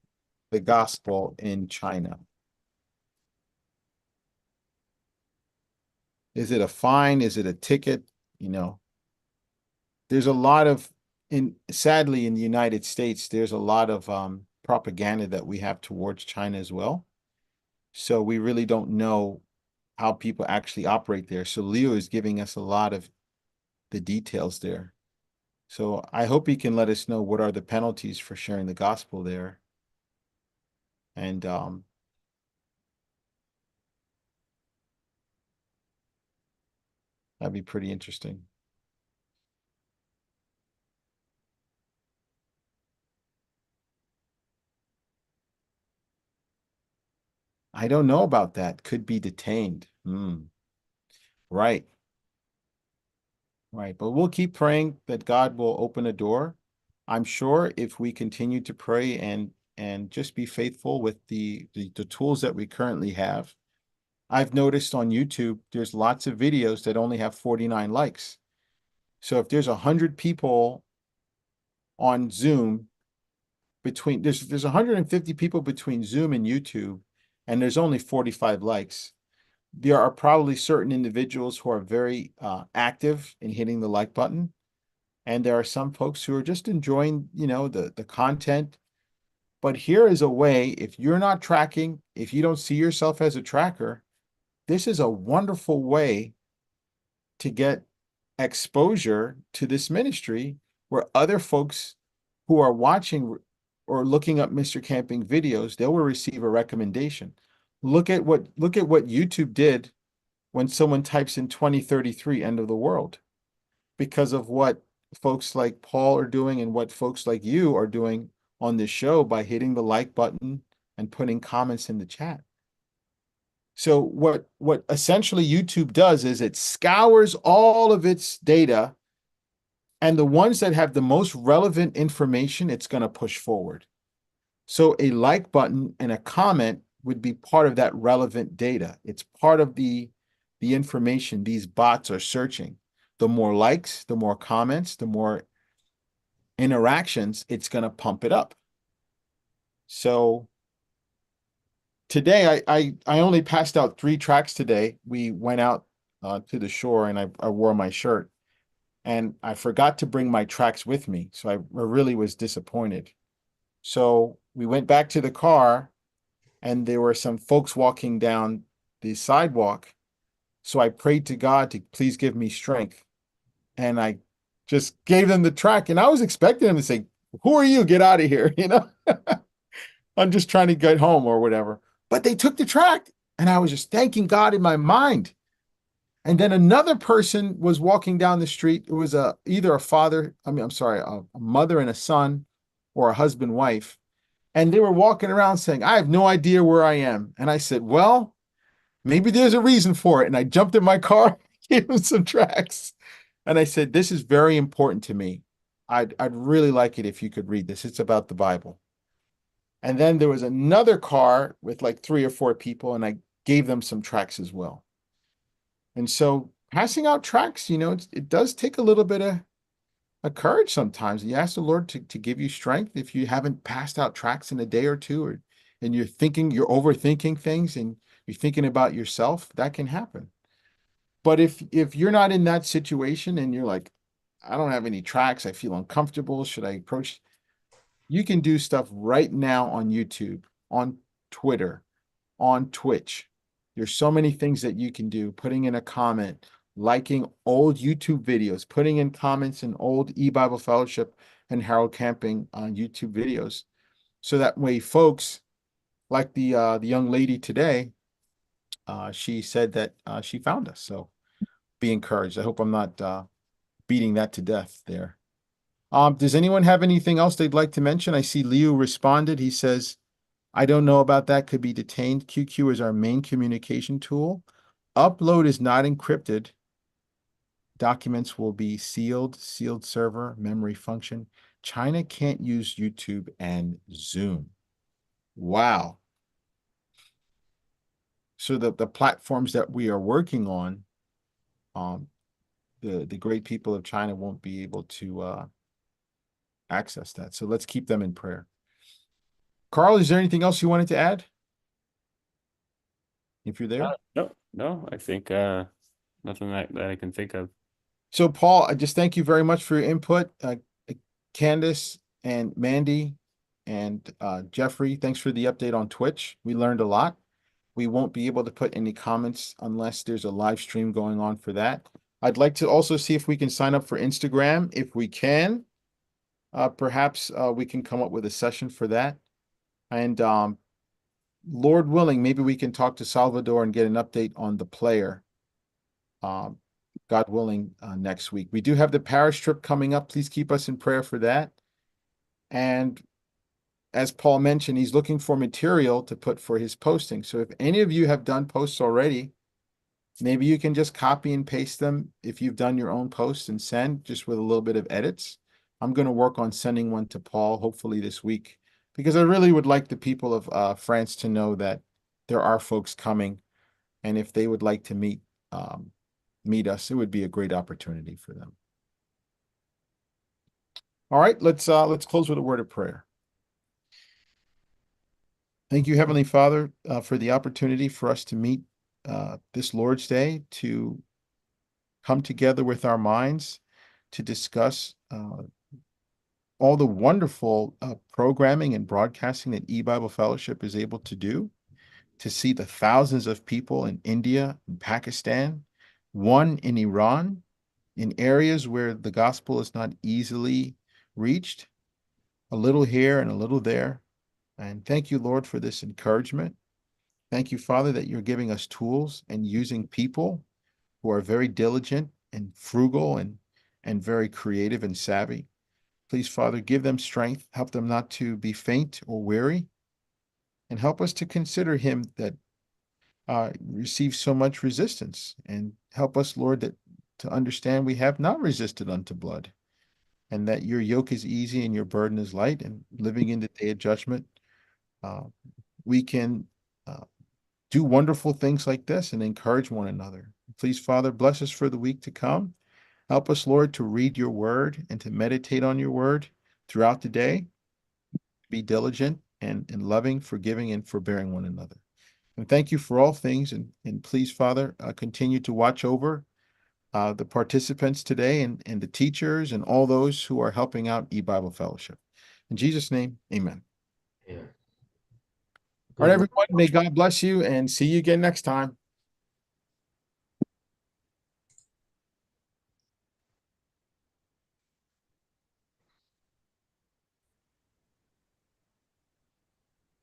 the gospel in China? Is it a fine? Is it a ticket? There's a lot of, sadly, in the United States, there's a lot of propaganda that we have towards China as well. So we really don't know how people actually operate there. So Leo is giving us a lot of the details there. So I hope he can let us know what are the penalties for sharing the gospel there. And that'd be pretty interesting. I don't know about that. Could be detained. Right. Right. But we'll keep praying that God will open a door. I'm sure if we continue to pray and just be faithful with the tools that we currently have. I've noticed on YouTube, there's lots of videos that only have 49 likes. So if there's 100 people on Zoom there's 150 people between Zoom and YouTube, and there's only 45 likes. There are probably certain individuals who are very active in hitting the like button. And there are some folks who are just enjoying, the content. But here is a way, if you're not tracking, if you don't see yourself as a tracker, this is a wonderful way to get exposure to this ministry where other folks who are watching or looking up Mr. Camping videos, they will receive a recommendation. Look at what YouTube did when someone types in 2033 end of the world, because of what folks like Paul are doing and what folks like you are doing on this show by hitting the like button and putting comments in the chat. So what essentially YouTube does is it scours all of its data, and the ones that have the most relevant information, it's going to push forward. So a like button and a comment would be part of that relevant data. It's part of the information these bots are searching. The more likes, the more comments, the more interactions, it's going to pump it up. So today, I only passed out 3 tracks today. We went out to the shore, and I wore my shirt, and I forgot to bring my tracks with me. So I really was disappointed. So we went back to the car, and there were some folks walking down the sidewalk. So I prayed to God to please give me strength. And I just gave them the track, and I was expecting them to say, "Who are you? Get out of here." I'm just trying to get home or whatever. But they took the track, and I was just thanking God in my mind. And then another person was walking down the street. It was either a mother and a son, or a husband, wife. And they were walking around saying, "I have no idea where I am." And I said, "Well, maybe there's a reason for it." And I jumped in my car, gave them some tracks. And I said, "This is very important to me. I'd really like it if you could read this. It's about the Bible." And then there was another car with like 3 or 4 people, and I gave them some tracks as well. And so passing out tracks, it does take a little bit of courage sometimes. You ask the Lord to give you strength if you haven't passed out tracks in a day or two, and you're overthinking things, and you're thinking about yourself, that can happen. But if you're not in that situation and you're like, "I don't have any tracks, I feel uncomfortable, should I approach?" You can do stuff right now on YouTube, on Twitter, on Twitch. There's so many things that you can do. Putting in a comment, liking old YouTube videos, putting in comments in old E-Bible Fellowship and Harold Camping on YouTube videos. So that way, folks, like the young lady today, she said that she found us. So be encouraged. I hope I'm not beating that to death there. Does anyone have anything else they'd like to mention? I see Leo responded. He says, "I don't know about that. Could be detained. QQ is our main communication tool. Upload is not encrypted. Documents will be sealed server, memory function. China can't use YouTube and Zoom." Wow. So the platforms that we are working on, the great people of China won't be able to access that. So let's keep them in prayer. Carl, is there anything else you wanted to add? If you're there? No, I think nothing that I can think of. So Paul, I just thank you very much for your input. Candace and Mandy and Jeffrey, thanks for the update on Twitch. We learned a lot. We won't be able to put any comments unless there's a live stream going on for that. I'd like to also see if we can sign up for Instagram. If we can, perhaps we can come up with a session for that. And Lord willing, maybe we can talk to Salvador and get an update on the player. God willing, next week. We do have the parish trip coming up. Please keep us in prayer for that. And as Paul mentioned, he's looking for material to put for his posting. So if any of you have done posts already, maybe you can just copy and paste them if you've done your own posts and send just with a little bit of edits. I'm going to work on sending one to Paul, hopefully this week, because I really would like the people of France to know that there are folks coming. And if they would like to meet us, it would be a great opportunity for them. All right, let's close with a word of prayer. Thank you, Heavenly Father, for the opportunity for us to meet this Lord's Day, to come together with our minds to discuss all the wonderful programming and broadcasting that E-Bible Fellowship is able to do. to see the thousands of people in India and Pakistan, one in Iran, in areas where the gospel is not easily reached, a little here and a little there. And thank you, Lord, for this encouragement. Thank you, Father, that you're giving us tools and using people who are very diligent and frugal and very creative and savvy. Please, Father, give them strength, help them not to be faint or weary, and help us to consider him that receives so much resistance, and help us, Lord, that to understand we have not resisted unto blood, and that your yoke is easy and your burden is light, and living in the day of judgment, we can do wonderful things like this and encourage one another. Please, Father, bless us for the week to come. Help us, Lord, to read your word and to meditate on your word throughout the day. Be diligent and loving, forgiving, and forbearing one another. And thank you for all things. And please, Father, continue to watch over the participants today and the teachers and all those who are helping out eBible Fellowship. In Jesus' name, amen. Yeah. All right, everyone, may God bless you and see you again next time.